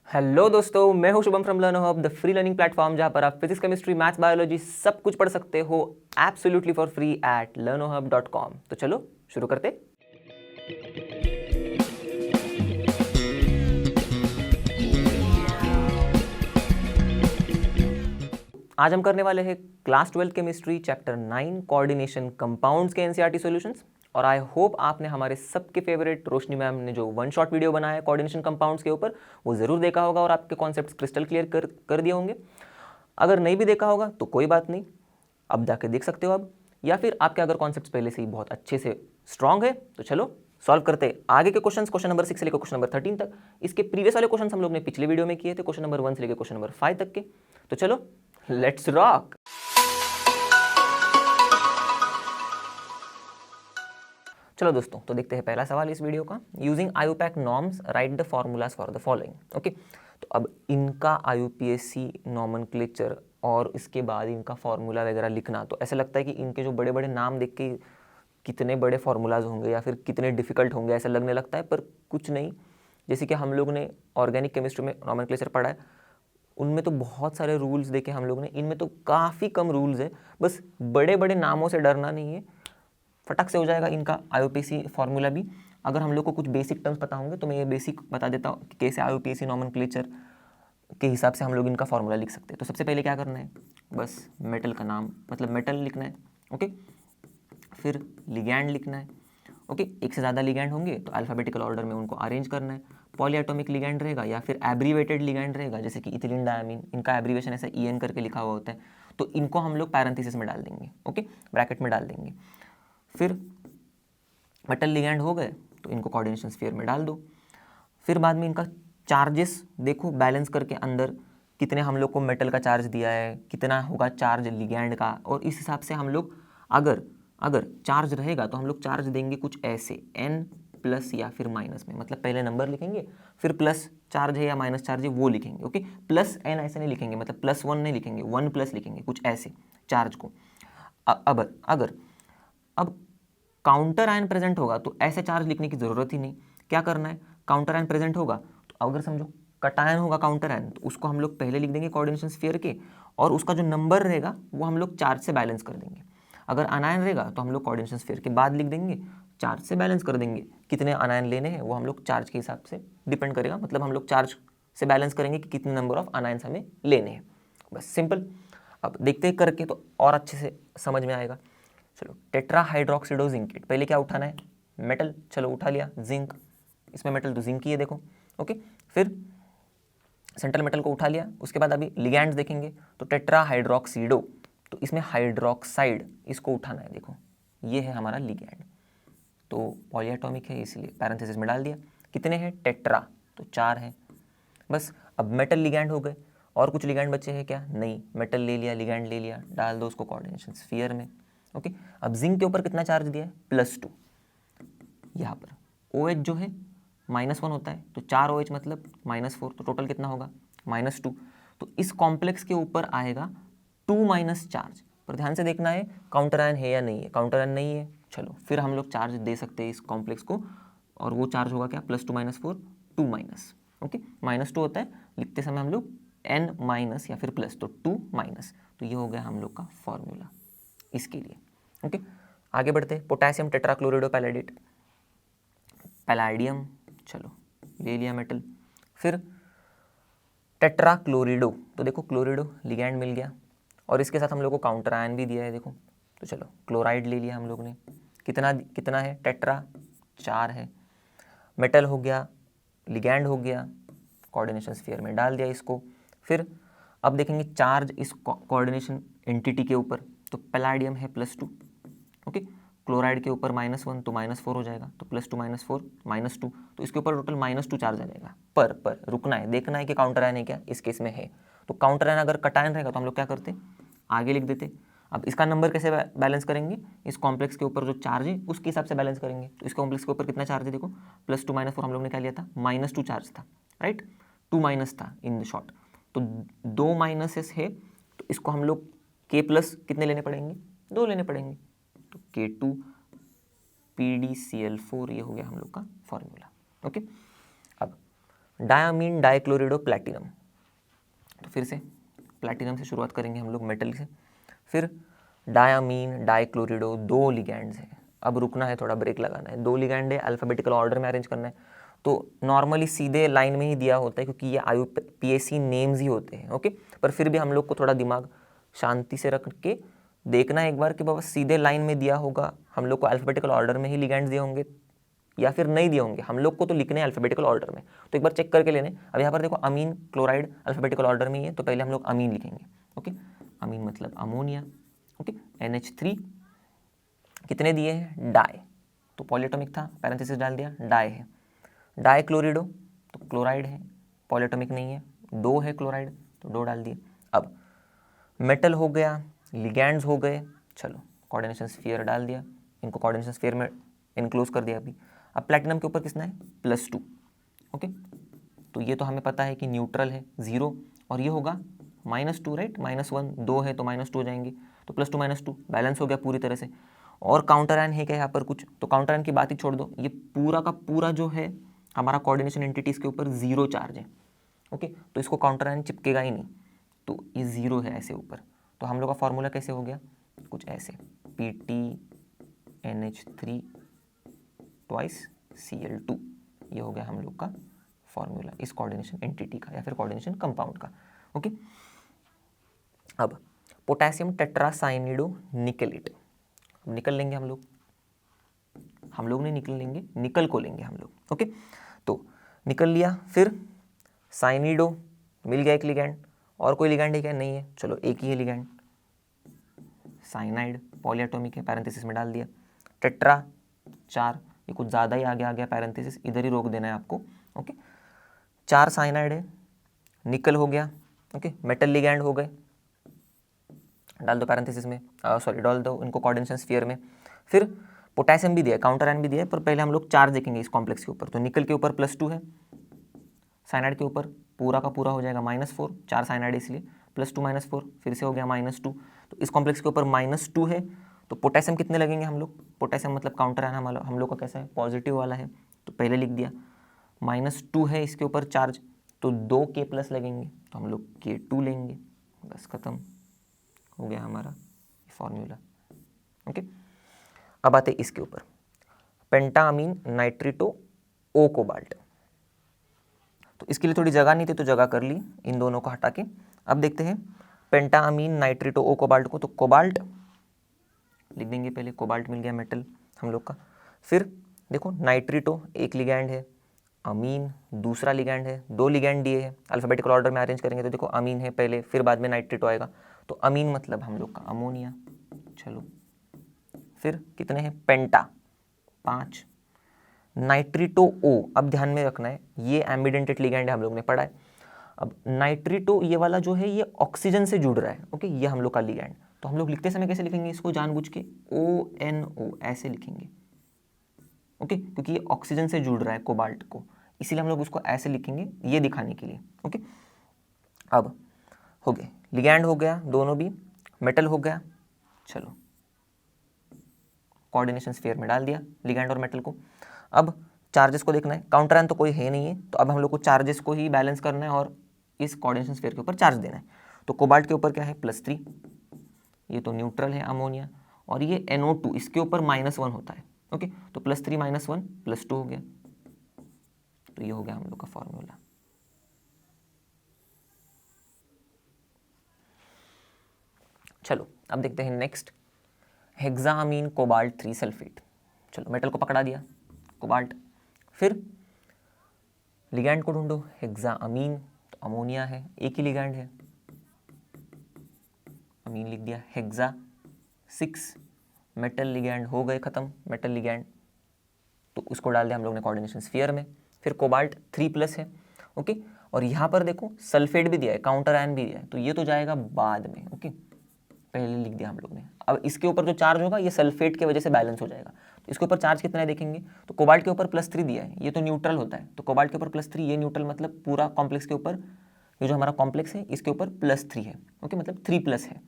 Hello दोस्तों, मैं हूं Shubham from लर्नो hub, the free learning platform जहां पर आप फिजिक्स, केमिस्ट्री, मैथ्स, बायोलॉजी सब कुछ पढ़ सकते हो absolutely for free at learnohub.com। तो चलो शुरू करते। आज हम करने वाले हैं class 12 chemistry chapter 9 coordination compounds के एनसीईआरटी सॉल्यूशंस। और आई होप आपने हमारे सबके फेवरेट रोशनी मैम ने जो वन शॉट वीडियो बनाया है कोऑर्डिनेशन कंपाउंड्स के ऊपर वो ज़रूर देखा होगा और आपके कॉन्सेप्ट्स क्रिस्टल क्लियर कर दिए होंगे। अगर नहीं भी देखा होगा तो कोई बात नहीं, अब जाके देख सकते हो अब, या फिर आपके अगर कॉन्सेप्ट्स पहले से ही बहुत अच्छे से स्ट्रांग है तो चलो सॉल्व करते आगे के क्वेश्चन नंबर 6 से लेकर क्वेश्चन नंबर 13 तक। इसके प्रीवियस वाले क्वेश्चन हम लोग ने पिछले वीडियो में किए थे, क्वेश्चन नंबर 1 से लेकर क्वेश्चन नंबर 5 तक के। तो चलो लेट्स रॉक। चलो दोस्तों, तो देखते हैं पहला सवाल इस वीडियो का। Using IUPAC norms right the formulas for the following. Okay, तो अब इनका आईयूपीएसी नॉमेनक्लेचर और इसके बाद इनका फॉर्मूला वगैरह लिखना, तो ऐसा लगता है कि इनके जो बड़े बड़े नाम देख के कितने बड़े फॉर्मूलाज होंगे या फिर कितने डिफिकल्ट होंगे ऐसा लगने लगता है, पर कुछ नहीं। जैसे कि हम लोग ने ऑर्गेनिक केमिस्ट्री में नॉमेनक्लेचर पढ़ा है, उनमें तो बहुत सारे रूल्स देखे हम लोग ने, इनमें तो काफ़ी कम रूल्स है। बस बड़े बड़े नामों से डरना नहीं है, फटक से हो जाएगा इनका आईयूपीएसी फार्मूला भी। अगर हम लोग को कुछ बेसिक टर्म्स पता होंगे तो मैं ये बेसिक बता देता हूँ कि कैसे आईयूपीएसी नॉमेनक्लेचर के हिसाब से हम लोग इनका फार्मूला लिख सकते हैं। तो सबसे पहले क्या करना है, बस मेटल का नाम मतलब मेटल लिखना है। ओके, फिर लिगैंड लिखना है। ओके, एक से ज़्यादा लिगैंड होंगे तो अल्फ़ाबेटिकल ऑर्डर में उनको अरेंज करना है। पॉलीएटॉमिक लिगैंड रहेगा या फिर एब्रीवेटेड लिगैंड रहेगा, जैसे कि इथिलीन डायमीन, इनका एब्रीवेशन ऐसा EN करके लिखा हुआ होता है, तो इनको हम लोग पैरेंथेसिस में डाल देंगे। ओके, ब्रैकेट में डाल देंगे। फिर मेटल लिगैंड हो गए तो इनको कोऑर्डिनेशन स्फीयर में डाल दो। फिर बाद में इनका चार्जेस देखो बैलेंस करके, अंदर कितने हम लोग को मेटल का चार्ज दिया है, कितना होगा चार्ज लिगैंड का, और इस हिसाब से हम लोग अगर अगर चार्ज रहेगा तो हम लोग चार्ज देंगे कुछ ऐसे n प्लस या फिर माइनस में, मतलब पहले नंबर लिखेंगे फिर प्लस चार्ज है या माइनस चार्ज है वो लिखेंगे। ओके, प्लस n ऐसे नहीं लिखेंगे, मतलब +1 नहीं लिखेंगे, 1 प्लस लिखेंगे कुछ ऐसे चार्ज को। अब काउंटर आयन प्रेजेंट होगा तो ऐसे चार्ज लिखने की ज़रूरत ही नहीं। क्या करना है, काउंटर आयन प्रेजेंट होगा तो अगर समझो कटायन होगा काउंटर आयन, तो उसको हम लोग पहले लिख देंगे कोऑर्डिनेशन स्फीयर के, और उसका जो नंबर रहेगा वो हम लोग चार्ज से बैलेंस कर देंगे। अगर अनायन रहेगा तो हम लोग कोऑर्डिनेशन स्फीयर के बाद लिख देंगे, चार्ज से बैलेंस कर देंगे। कितने अनायन लेने हैं वो हम लोग चार्ज के हिसाब से डिपेंड करेगा, मतलब हम लोग चार्ज से बैलेंस करेंगे कि कितने नंबर ऑफ अनायंस हमें लेने हैं। बस सिंपल। अब देखते हैं करके तो और अच्छे से समझ में आएगा। चलो, टेट्रा हाइड्रोक्सीडो जिंकेट, पहले क्या उठाना है, मेटल, चलो उठा लिया, जिंक, इसमें मेटल तो जिंक ही है देखो। ओके, फिर सेंट्रल मेटल को उठा लिया, उसके बाद अभी लिगैंड्स देखेंगे। तो टेट्रा हाइड्रोक्सीडो, तो इसमें हाइड्रोक्साइड इसको उठाना है, देखो ये है हमारा लिगैंड, तो पॉलीएटॉमिक है इसलिए पैरेंथेसिस में डाल दिया। कितने हैं, टेट्रा, तो 4 है। बस अब मेटल लिगैंड हो गए, और कुछ लिगैंड बचे हैं क्या, नहीं, मेटल ले लिया, लिगैंड ले लिया, डाल दो उसको कोऑर्डिनेशन स्फीयर में। ओके, अब जिंक के ऊपर कितना चार्ज दिया है, +2। यहाँ पर OH जो है -1 होता है, तो 4 OH मतलब -4, तो टोटल कितना होगा, -2। तो इस कॉम्प्लेक्स के ऊपर आएगा 2 माइनस चार्ज, पर ध्यान से देखना है काउंटर आयन है या नहीं है। काउंटर आयन नहीं है, चलो फिर हम लोग चार्ज दे सकते हैं इस कॉम्प्लेक्स को, और वो चार्ज होगा क्या, +2 - 4, 2 माइनस। ओके, -2 होता है, लिखते समय हम लोग n माइनस या फिर प्लस, तो 2 माइनस, तो ये हो गया हम लोग का फॉर्मूला इसके लिए। ओके, आगे बढ़ते हैं। पोटेशियम टेट्राक्लोराइडो पैलेडेट, पैलाडियम, चलो ले लिया मेटल। फिर टेट्राक्लोरिडो, तो देखो क्लोरिडो लिगैंड मिल गया, और इसके साथ हम लोग को काउंटर आयन भी दिया है देखो, तो चलो क्लोराइड ले लिया हम लोग ने। कितना कितना है, टेट्रा 4 है। मेटल हो गया, लिगैंड हो गया, कोऑर्डिनेशन स्फीयर में डाल दिया इसको। फिर अब देखेंगे चार्ज इस कोऑर्डिनेशन एंटिटी के ऊपर, तो पैलाडियम है +2। ओके, क्लोराइड के ऊपर -1 तो -4 हो जाएगा, तो +2 - 4 -2, तो इसके ऊपर टोटल -2 चार्ज आ जाएगा। पर रुकना है, देखना है कि काउंटर आयन है क्या, इस केस में है। तो काउंटर आयन अगर कटायन रहेगा तो हम लोग क्या करते, आगे लिख देते। अब इसका नंबर कैसे बैलेंस करेंगे, इस कॉम्प्लेक्स के ऊपर जो चार्ज है उसके हिसाब से बैलेंस करेंगे। तो इस कॉम्प्लेक्स के ऊपर कितना चार्ज है, देखो +2 - 4 हम लोग ने क्या लिया था, -2 चार्ज था, राइट, 2 माइनस था इन द शॉर्ट, तो 2 माइनसेस है, तो इसको हम लोग K+ कितने लेने पड़ेंगे, 2 लेने पड़ेंगे, तो K2 PdCl4 ये हो गया हम लोग का फॉर्मूला। ओके, अब डायामीन डाइक्लोरिडो प्लैटिनम, तो फिर से प्लैटिनम से शुरुआत करेंगे हम लोग, मेटल से। फिर डायामीन डाइक्लोरिडो, 2 लिगैंड्स हैं। अब रुकना है, थोड़ा ब्रेक लगाना है। 2 लिगैंड है, अल्फ़ाबेटिकल ऑर्डर में अरेंज करना है। तो नॉर्मली सीधे लाइन में ही दिया होता है क्योंकि ये IUPAC नेम्स ही होते हैं, ओके। पर फिर भी हम लोग को थोड़ा दिमाग शांति से रख के देखना है एक बार कि बाबा सीधे लाइन में दिया होगा, हम लोग को अल्फ़ाबेटिकल ऑर्डर में ही लिगैंड्स दिए होंगे या फिर नहीं दिए होंगे। हम लोग को तो लिखने हैं अल्फ़ाबेटिकल ऑर्डर में, तो एक बार चेक करके लेने। अब यहाँ पर देखो अमीन क्लोराइड अल्फ़ाबेटिकल ऑर्डर में ही है, तो पहले हम लोग अमीन लिखेंगे, ओके। अमीन मतलब अमोनिया, ओके। NH3 कितने दिए हैं, डाई, तो पॉलीएटॉमिक था, पैरेंथेसिस डाल दिया, डाई है। डाई क्लोरिडो तो क्लोराइड है, पॉलीएटॉमिक नहीं है, 2 है क्लोराइड, तो 2 डाल दिए। अब मेटल हो गया, लिगैंड्स हो गए, चलो कोऑर्डिनेशन स्फीयर डाल दिया, इनको कोऑर्डिनेशन स्फीयर में इनक्लोज कर दिया अभी। अब प्लैटिनम के ऊपर कितना है, +2, ओके। तो ये तो हमें पता है कि न्यूट्रल है, 0, और ये होगा -2, राइट, -1, 2 है तो -2 हो जाएंगे, तो +2 -2 बैलेंस हो गया पूरी तरह से। और काउंटर आयन है क्या यहाँ पर कुछ, तो काउंटर आयन की बात ही छोड़ दो, ये पूरा का पूरा जो है हमारा कोऑर्डिनेशन एंटिटीज़ के ऊपर 0 चार्ज है, ओके। तो इसको काउंटर आयन चिपकेगा ही नहीं, तो ये 0 है ऐसे ऊपर। तो हम लोग का फॉर्मूला कैसे हो गया, कुछ ऐसे, PTNH3 ट्वाइस Cl2, ये हो गया हम लोग का फॉर्मूला इस कोऑर्डिनेशन एंटिटी का या फिर कोऑर्डिनेशन कंपाउंड का, ओके। अब पोटेशियम टेट्रासाइनिडो निकलेट, निकल लेंगे हम लोग नहीं निकल लेंगे, निकल को लेंगे हम लोग, ओके। तो निकल लिया, फिर साइनिडो मिल गया एक लिगैंड, और कोई लिगैंड है क्या, नहीं है, चलो एक ही है लिगैंड, साइनाइड पॉलीएटॉमिक है, पैरेंथेसिस में डाल दिया। टेट्रा 4, ये कुछ ज़्यादा ही आगे आ गया, पैरेंथेसिस इधर ही रोक देना है आपको, ओके। 4 साइनाइड है, निकल हो गया, ओके। मेटल लिगैंड हो गए, डाल दो पैरेंथेसिस में, सॉरी डाल दो इनको कोऑर्डिनेशन स्फीयर में। फिर पोटेशियम भी दिया, काउंटर आयन भी दिया, पर पहले हम लोग चार्ज देखेंगे इस कॉम्प्लेक्स के ऊपर। तो निकल के ऊपर +2 है, साइनाइड के ऊपर पूरा का पूरा हो जाएगा -4, 4 साइनाइड इसलिए +2 -4, फिर से हो गया -2। तो इस कॉम्प्लेक्स के ऊपर -2 है, तो पोटेशियम कितने लगेंगे हम लोग, पोटेशियम मतलब काउंटर आयन हम लोग का कैसा है, पॉजिटिव वाला है, तो पहले लिख दिया। -2 है इसके ऊपर चार्ज, तो 2 K+ लगेंगे, तो हम लोग K2 लेंगे, बस खत्म हो गया हमारा फॉर्मूला, ओके। अब आते इसके ऊपर, पेंटामीन नाइट्रिटो ओ कोबाल्ट। तो इसके लिए थोड़ी जगह नहीं थी तो जगह कर ली इन दोनों को हटा के। अब देखते हैं पेंटामीन नाइट्रिटो ओ कोबाल्ट को, तो कोबाल्ट लिख देंगे पहले, कोबाल्ट मिल गया मेटल हम लोग का। फिर देखो नाइट्रिटो एक लिगैंड है, अमीन दूसरा लिगैंड है, 2 लिगैंड दिए हैं, अल्फ़ाबेटिकल ऑर्डर में अरेंज करेंगे तो देखो अमीन है पहले, फिर बाद में नाइट्रिटो आएगा, तो अमीन मतलब हम लोग का अमोनिया, चलो। फिर कितने हैं, पेंटा 5, नाइट्रिटो ओ, अब ध्यान में रखना है ये एम्बिडेंटेड लिगैंड है, हम लोग ने पढ़ा है। अब नाइट्रिटो ये वाला जो है ये ऑक्सीजन से जुड़ रहा है, ओके, ये हम लोग का लिगैंड, तो हम लोग लिखते समय कैसे लिखेंगे इसको, जानबूझ के ONO ऐसे लिखेंगे, ओके, क्योंकि ये ऑक्सीजन से जुड़ रहा है कोबाल्ट को, इसीलिए हम लोग उसको ऐसे लिखेंगे, ये दिखाने के लिए, ओके। अब हो गए लिगैंड, हो गया दोनों भी, मेटल हो गया, चलो कोऑर्डिनेशन स्फीयर में डाल दिया लिगैंड और मेटल को। अब चार्जेस को देखना है, काउंटर आयन तो कोई है नहीं है, तो अब हम लोग को चार्जेस को ही बैलेंस करना है और इस कोऑर्डिनेशन स्फीयर के ऊपर चार्ज देना है। तो कोबाल्ट के ऊपर क्या है, +3, ये तो न्यूट्रल है अमोनिया, और ये NO2 इसके ऊपर -1 होता है, ओके। तो +3 -1 +2 हो गया, तो ये हो गया हम लोग का फॉर्मूला। चलो अब देखते हैं नेक्स्ट, हेक्सामीन कोबाल्ट 3 सल्फेट। चलो मेटल को पकड़ा दिया कोबाल्ट, फिर लिगैंड को ढूंढो, हेक्सामीन तो अमोनिया है, एक ही लिगैंड है, अमीन लिख दिया, हेक्सा 6, मेटल लिगैंड हो गए खत्म, मेटल लिगैंड, तो उसको डाल दिया हम लोग ने कोऑर्डिनेशन स्फीयर में। फिर कोबाल्ट 3+ है, ओके। और यहाँ पर देखो सल्फेट भी दिया है, काउंटर आयन भी दिया है, तो ये तो जाएगा बाद में, ओके, पहले लिख दिया हम लोग ने। अब इसके ऊपर जो चार्ज होगा ये सल्फेट की वजह से बैलेंस हो जाएगा, तो इसके ऊपर चार्ज कितना है देखेंगे, तो कोबाल्ट के ऊपर +3 दिया है, ये तो न्यूट्रल होता है, तो कोबाल्ट के ऊपर +3, ये न्यूट्रल मतलब पूरा कॉम्प्लेक्स के ऊपर, ये जो हमारा कॉम्प्लेक्स है इसके ऊपर +3 है, ओके, मतलब 3+ है।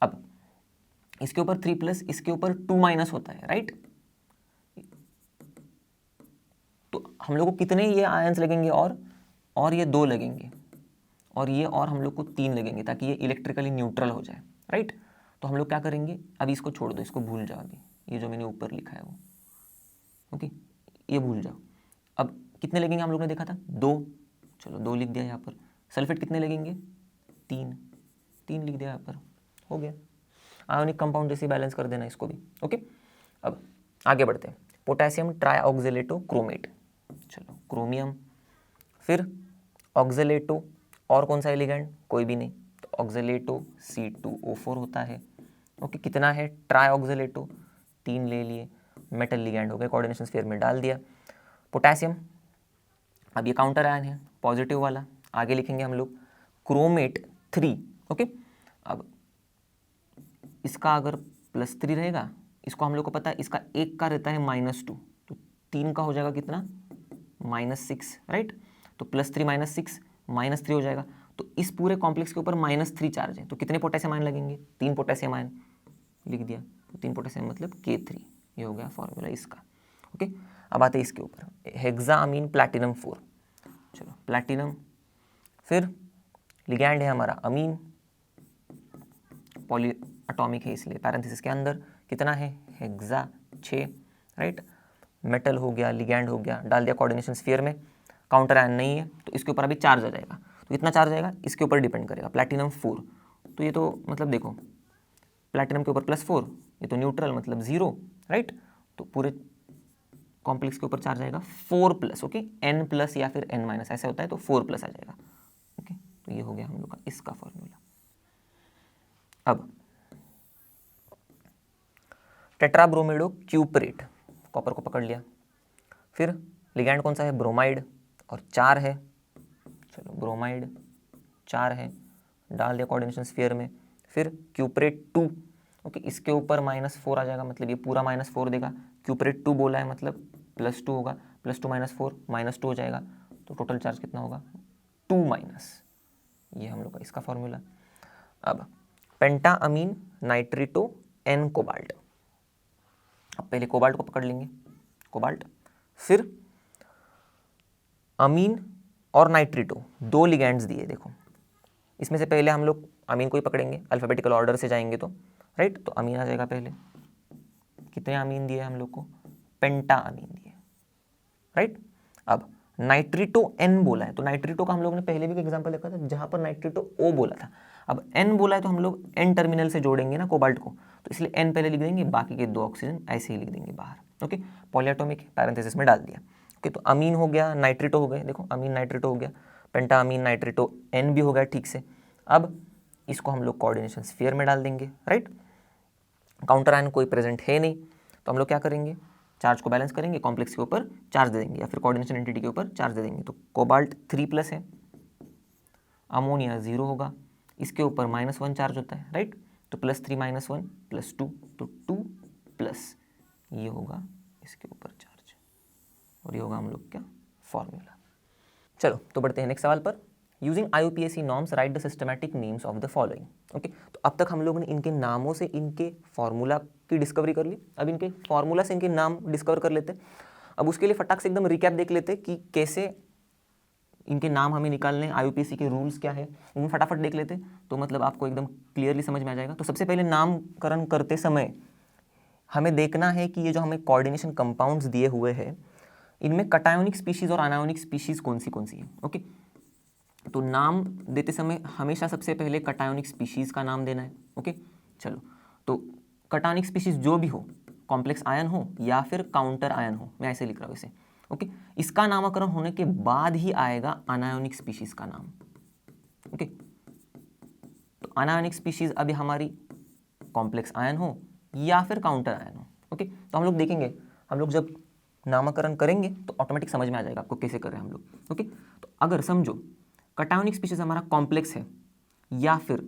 अब इसके ऊपर 3+, इसके ऊपर 2- होता है, राइट। तो हम लोग को कितने ये आयंस लगेंगे, और और ये 2 लगेंगे और ये और हम लोग को 3 लगेंगे ताकि ये इलेक्ट्रिकली न्यूट्रल हो जाए, राइट। तो हम लोग क्या करेंगे, अभी इसको छोड़ दो, इसको भूल जाओ, अभी ये जो मैंने ऊपर लिखा है वो, ओके, ये भूल जाओ। अब कितने लगेंगे हम लोग ने देखा था 2, चलो 2 लिख दिया यहाँ पर। सल्फेट कितने लगेंगे 3 लिख दिया यहाँ पर, हो गया। आयोनिक कंपाउंड जैसे बैलेंस कर देना इसको भी, ओके। अब आगे बढ़ते हैं, पोटेशियम ट्राइऑक्जेलेटो क्रोमेट, चलो क्रोमियम, फिर ऑक्जेलेटो, और कौन सा है लिगैंड, कोई भी नहीं, तो ऑक्जेलेटो C2O4 होता है, ओके। कितना है ट्राइऑक्जेलेटो, 3 ले लिए, मेटल लिगैंड हो गए, कोऑर्डिनेशन स्फीयर में डाल दिया। पोटेशियम, अब ये काउंटर आयन है पॉजिटिव वाला, आगे लिखेंगे हम लोग क्रोमेट 3, ओके। अब इसका अगर +3 रहेगा, इसको हम लोग को पता है इसका एक का रहता है -2, तो 3 का हो जाएगा कितना -6, राइट। तो +3 -6 -3 हो जाएगा, तो इस पूरे कॉम्प्लेक्स के ऊपर -3 चार्ज है, तो कितने पोटेशियम आयन लगेंगे, 3 पोटेशियम आयन लिख दिया, तो 3 पोटेशियम मतलब K3, ये हो गया फॉर्मूला इसका, ओके। अब आते हैं इसके ऊपर, हेक्साअमीन प्लैटिनम 4, चलो प्लैटिनम, फिर लिगैंड है हमारा अमीन, पॉली एटॉमिक है इसलिए पैरेंथेसिस के अंदर, कितना है हेक्सा 6, राइट। मेटल हो गया, लिगैंड हो गया, डाल दिया कोऑर्डिनेशन स्फीयर में, काउंटर आयन नहीं है तो इसके ऊपर अभी चार्ज आ जाएगा, तो कितना चार्ज आएगा इसके ऊपर डिपेंड करेगा, प्लैटिनम 4, तो ये तो मतलब देखो प्लैटिनम के ऊपर +4, ये तो न्यूट्रल मतलब 0, राइट। तो पूरे कॉम्प्लेक्स के ऊपर चार्ज आएगा 4+, ओके, N+ या फिर N- ऐसे होता है, तो 4+ आ जाएगा, ओके। तो ये हो गया हम लोग का इसका फॉर्मूला। अब टेट्राब्रोमेडो क्यूपरेट, कॉपर को पकड़ लिया, फिर लिगैंड कौन सा है ब्रोमाइड, और 4 है, चलो ब्रोमाइड 4 है, डाल दिया कोऑर्डिनेशन स्फीयर में, फिर क्यूपरेट 2, ओके, इसके ऊपर -4 आ जाएगा, मतलब ये पूरा -4 देगा, क्यूपरेट 2 बोला है मतलब +2 होगा, +2 -4 -2 हो जाएगा, तो टोटल चार्ज कितना होगा 2-, ये हम लोग का इसका फॉर्मूला। अब पेंटाअमीन नाइट्रिटो N कोबाल्ट, अब पहले कोबाल्ट को पकड़ लेंगे, कोबाल्ट, फिर अमीन और नाइट्रिटो, 2 लिगैंड्स दिए, देखो इसमें से पहले हम लोग अमीन को ही पकड़ेंगे, अल्फाबेटिकल ऑर्डर से जाएंगे तो, राइट। तो अमीन आ जाएगा पहले, कितने अमीन दिए हम लोग को, पेंटा अमीन दिए, राइट। अब नाइट्रिटो N बोला है, तो नाइट्रिटो का हम लोग ने पहले भी एग्जांपल देखा था जहां पर नाइट्रिटो O बोला था, अब N बोला है तो हम लोग N टर्मिनल से जोड़ेंगे ना कोबाल्ट को, तो इसलिए N पहले लिख देंगे, बाकी के 2 ऑक्सीजन ऐसे ही लिख देंगे बाहर, ओके। पॉलीएटॉमिक पैरेंथेसिस में डाल दिया, ओके। तो अमीन हो गया, नाइट्रिटो हो गए, देखो अमीन नाइट्रिटो हो गया, पेंटा अमीन नाइट्रिटो N भी हो गया ठीक से। अब इसको हम लोग कोऑर्डिनेशन स्फीयर में डाल देंगे, राइट। काउंटर आयन कोई प्रेजेंट है नहीं, तो हम लोग क्या करेंगे, चार्ज को बैलेंस करेंगे, कॉम्प्लेक्स के ऊपर चार्ज दे देंगे या फिर कोऑर्डिनेशन एंटिटी के ऊपर चार्ज दे देंगे, तो कोबाल्ट 3+ है, अमोनिया 0 होगा, इसके ऊपर -1 चार्ज होता है, राइट। तो +3 -1 +2, तो 2+, ये होगा इसके ऊपर चार्ज, और ये होगा हम लोग क्या फॉर्मूला। चलो तो बढ़ते हैं नेक्स्ट सवाल पर, using IUPAC norms right the systematic names of the following, okay. तो अब तक हम लोगों ने इनके नामों से इनके फॉर्मूला की डिस्कवरी कर ली, अब इनके फॉर्मूला से इनके नाम डिस्कवर कर लेते। अब उसके लिए फटाक से एकदम रिकैप देख लेते कि कैसे इनके नाम हमें निकालने, IUPAC के रूल्स क्या है, उनमें फटाफट देख लेते, तो मतलब आपको एकदम क्लियरली समझ में आ जाएगा। तो सबसे पहले नामकरण करते समय हमें देखना है कि ये जो हमें कोऑर्डिनेशन कंपाउंड्स दिए हुए हैं, इनमें कटायोनिक स्पीशीज और अनायोनिक स्पीशीज कौन सी है, ओके। तो नाम देते समय हमेशा सबसे पहले कटायोनिक स्पीशीज का नाम देना है, ओके। चलो तो कटायोनिक स्पीशीज जो भी हो, कॉम्प्लेक्स आयन हो या फिर काउंटर आयन हो, मैं ऐसे लिख रहा हूँ इसे, ओके। इसका नामकरण होने के बाद ही आएगा अनायोनिक स्पीशीज का नाम, ओके। तो अनायोनिक स्पीशीज अभी हमारी कॉम्प्लेक्स आयन हो या फिर काउंटर आयन हो, ओके। तो हम लोग देखेंगे, हम लोग जब नामकरण करेंगे तो ऑटोमेटिक समझ में आ जाएगा आपको कैसे कर रहे हैं हम लोग, ओके। तो अगर समझो कटायोनिक स्पीशीज हमारा कॉम्प्लेक्स है या फिर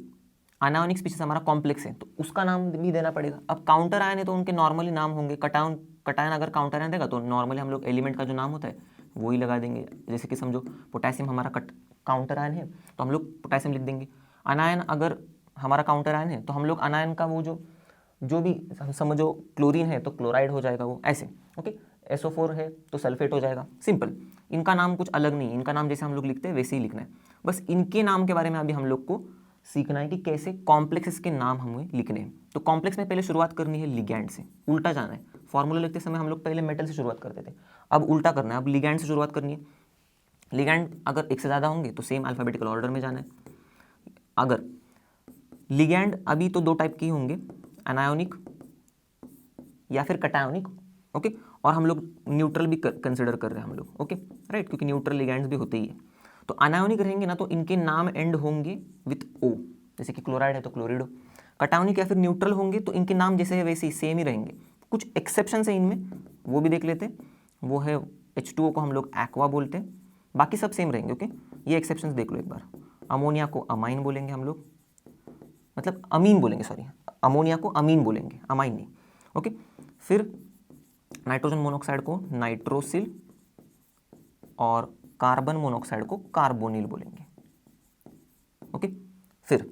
अनायोनिक स्पीशीज हमारा कॉम्प्लेक्स है, तो उसका नाम भी देना पड़ेगा। अब काउंटर आयन है तो उनके नॉर्मली नाम होंगे, कटायन अगर काउंटर आयन देगा तो नॉर्मली हम लोग एलिमेंट का जो नाम होता है वही लगा देंगे। जैसे कि समझो पोटेशियम हमारा काउंटर आयन है तो हम लोग पोटेशियम लिख देंगे। अनायन अगर हमारा काउंटर आयन है तो हम लोग अनायन का वो जो भी समझो क्लोरीन है तो क्लोराइड हो जाएगा वो, ऐसे, ओके। SO4 है तो सल्फेट हो जाएगा, सिंपल। इनका नाम कुछ अलग नहीं, इनका नाम जैसे हम लोग लिखते हैं वैसे ही लिखना है, बस इनके नाम के बारे में अभी हम लोग को सीखना है कि कैसे कॉम्प्लेक्सेस के नाम हमें लिखने हैं। तो कॉम्प्लेक्स में पहले शुरुआत करनी है लिगैंड से, उल्टा जाना है। फॉर्मूला लिखते समय हम लोग पहले मेटल से शुरुआत करते थे, अब उल्टा करना है, अब लिगैंड से शुरुआत करनी है। लिगैंड अगर एक से ज़्यादा होंगे तो सेम अल्फ़ाबेटिकल ऑर्डर में जाना है। अगर लिगैंड अभी तो दो टाइप के होंगे, अनायोनिक या फिर कटायोनिक, ओके, और हम लोग न्यूट्रल भी कंसिडर कर रहे हैं हम लोग, ओके राइट, क्योंकि न्यूट्रल लिगैंड्स भी होते ही है। तो अनायोनिक रहेंगे ना तो इनके नाम एंड होंगे विथ ओ, जैसे कि क्लोराइड है तो क्लोरिडो। कटायोनिक या फिर न्यूट्रल होंगे तो इनके नाम जैसे है वैसे ही सेम ही रहेंगे। कुछ एक्सेप्शन है इनमें, वो भी देख लेते हैं। वो है H2O को हम लोग एक्वा बोलते हैं, बाकी सब सेम रहेंगे, ओके। ये एक्सेप्शंस देख लो एक बार। अमोनिया को अमाइन बोलेंगे हम लोग, मतलब अमीन बोलेंगे, सॉरी, अमोनिया को अमीन बोलेंगे, अमाइन नहीं, ओके। फिर नाइट्रोजन मोनोऑक्साइड को नाइट्रोसिल और कार्बन मोनोऑक्साइड को कार्बोनिल बोलेंगे, ओके। फिर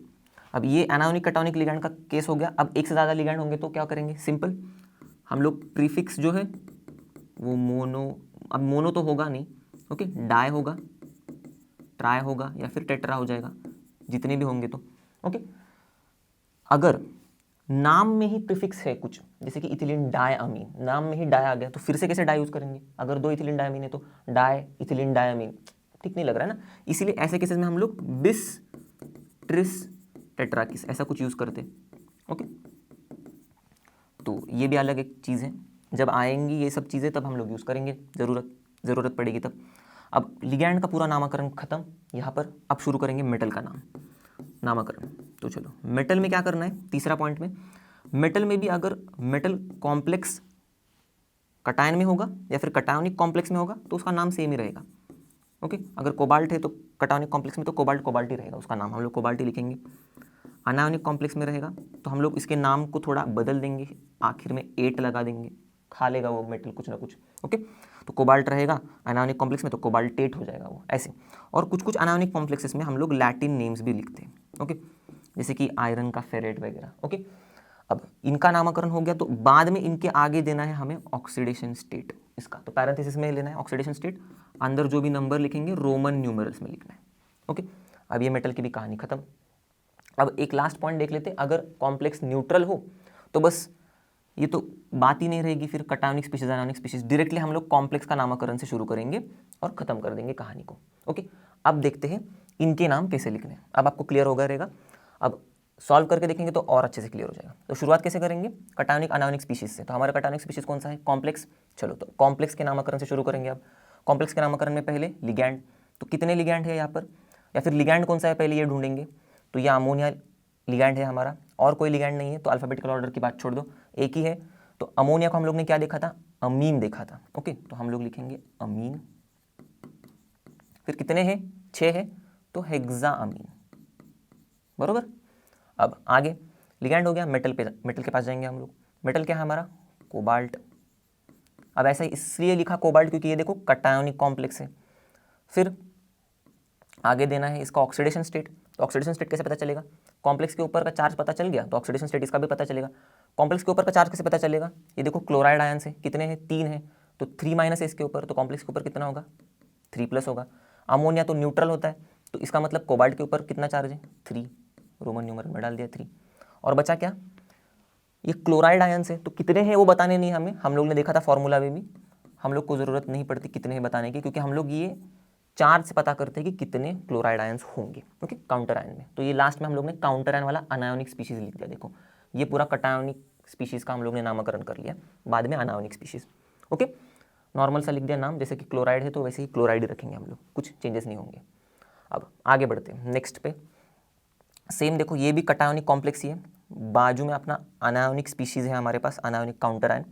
अब ये एनायोनिक कटायोनिक लिगैंड का केस हो गया। अब एक से ज़्यादा लिगैंड होंगे तो क्या करेंगे, सिंपल, हम लोग प्रीफिक्स जो है वो मोनो, अब मोनो तो होगा नहीं, ओके, डाई होगा, ट्राई होगा या फिर टेट्रा हो जाएगा, जितने भी होंगे तो, ओके। अगर नाम में ही प्रीफिक्स है कुछ, जैसे कि इथिलीन डाई अमीन, नाम में ही डाई आ गया तो फिर से कैसे डाई यूज करेंगे, अगर दो इथिलीन डाई अमीन है तो डाई इथिलीन डाई अमीन, ठीक नहीं लग रहा है ना, इसीलिए ऐसे केसेस में हम लोग बिस ट्रिस टेट्राकिस ऐसा कुछ यूज करते, ओके। तो ये भी अलग एक चीज़ है, जब आएंगी ये सब चीज़ें तब हम लोग यूज़ करेंगे, ज़रूरत पड़ेगी तब। अब लिगैंड का पूरा नामकरण खत्म यहाँ पर, अब शुरू करेंगे मेटल का नामकरण। तो चलो मेटल में क्या करना है, तीसरा पॉइंट में, मेटल में भी अगर मेटल कॉम्प्लेक्स कटायन में होगा या फिर कटायोनिक कॉम्प्लेक्स में होगा तो उसका नाम सेम ही रहेगा, ओके। अगर कोबाल्ट है तो कटायोनिक कॉम्प्लेक्स में तो कोबाल्ट ही रहेगा, उसका नाम हम लोग कोबाल्ट ही लिखेंगे। अनायोनिक कॉम्प्लेक्स में रहेगा तो हम लोग इसके नाम को थोड़ा बदल देंगे, आखिर में एट लगा देंगे, खा लेगा वो मेटल कुछ ना कुछ, ओके। तो कोबाल्ट रहेगा अनायोनिक कॉम्प्लेक्स में तो कोबाल्टेट हो जाएगा वो, ऐसे। और कुछ अनायोनिक कॉम्प्लेक्सेस में हम लोग लैटिन नेम्स भी लिखते हैं, ओके, जैसे कि आयरन का फेरेट वगैरह, ओके। अब इनका नामकरण हो गया तो बाद में इनके आगे देना है हमें ऑक्सीडेशन स्टेट, इसका तो पैरेंथेसिस में लेना है ऑक्सीडेशन स्टेट, अंदर जो भी नंबर लिखेंगे रोमन न्यूमरल्स में लिखना है, ओके। अब ये मेटल की भी कहानी खत्म। अब एक लास्ट पॉइंट देख लेते हैं, अगर कॉम्प्लेक्स न्यूट्रल हो तो बस ये तो बात ही नहीं रहेगी, फिर कटायोनिक स्पीशीज अनायोनिक स्पीशीज, डायरेक्टली हम लोग कॉम्प्लेक्स का नामकरण से शुरू करेंगे और खत्म कर देंगे कहानी को, ओके। अब देखते हैं इनके नाम कैसे लिखने हैं, अब आपको क्लियर होगा रहेगा। अब सॉल्व करके देखेंगे तो और अच्छे से क्लियर हो जाएगा। तो शुरुआत कैसे करेंगे, कटायोनिक अनायोनिक स्पीशीज से। तो हमारा कटायोनिक स्पीशीज कौन सा है, कॉम्प्लेक्स। चलो तो कॉम्प्लेक्स के नामकरण से शुरू करेंगे। अब कॉम्प्लेक्स के नामकरण में पहले लिगैंड, तो कितने लिगैंड है यहाँ पर, या फिर लिगैंड कौन सा है पहले ये ढूंढेंगे। तो ये अमोनिया लिगैंड है हमारा, और कोई लिगैंड नहीं है तो अल्फाबेटिकल ऑर्डर की बात छोड़ दो, एक ही है। तो अमोनिया को हम लोग ने क्या देखा था, अमीन देखा था, ओके। तो हम लोग लिखेंगे अमीन। फिर कितने हैं, 6 है तो हेक्सा अमीन, बरोबर। अब आगे लिगैंड हो गया, मेटल के पास जाएंगे हम लोग। मेटल क्या है हमारा, कोबाल्ट। अब ऐसा इसलिए लिखा कोबाल्ट क्योंकि ये देखो कटायोनिक कॉम्प्लेक्स है। फिर आगे देना है इसका ऑक्सीडेशन स्टेट। तो ऑक्सीडेशन स्टेट कैसे पता चलेगा, कॉम्प्लेक्स के ऊपर का चार्ज पता चल गया तो ऑक्सीडेशन स्टेट इसका भी पता चलेगा। कॉम्प्लेक्स के ऊपर का चार्ज कैसे पता चलेगा, ये देखो क्लोराइड आयन से कितने हैं, 3 है तो 3- है इसके ऊपर, तो कॉम्प्लेक्स के ऊपर कितना होगा, 3+ होगा। अमोनिया तो न्यूट्रल होता है तो इसका मतलब कोबाल्ट के ऊपर कितना चार्ज है, 3, रोमन न्यूमरल में डाल दिया 3। और बचा क्या, ये क्लोराइड आयन से, तो कितने हैं वो बताने नहीं हमें, हम लोग ने देखा था फॉर्मूला में भी, हम लोग को ज़रूरत नहीं पड़ती कितने हैं बताने की, क्योंकि हम लोग ये चार्ज से पता करते हैं कि कितने क्लोराइड आयंस होंगे, ओके, काउंटर आयन में। तो ये लास्ट में हम लोग ने काउंटर आयन वाला अनायोनिक स्पीशीज लिख दिया। देखो ये पूरा कटायोनिक स्पीशीज का हम लोग ने नामकरण कर लिया, बाद में अनायोनिक स्पीशीज, ओके। नॉर्मल सा लिख दिया नाम, जैसे कि क्लोराइड है तो वैसे ही क्लोराइड ही रखेंगे हम लोग, कुछ चेंजेस नहीं होंगे। अब आगे बढ़ते हैं नेक्स्ट पे। सेम देखो ये भी कटायोनिक कॉम्प्लेक्स ही है, बाजू में अपना अनायोनिक स्पीशीज़ है हमारे पास, अनायोनिक काउंटर आयन।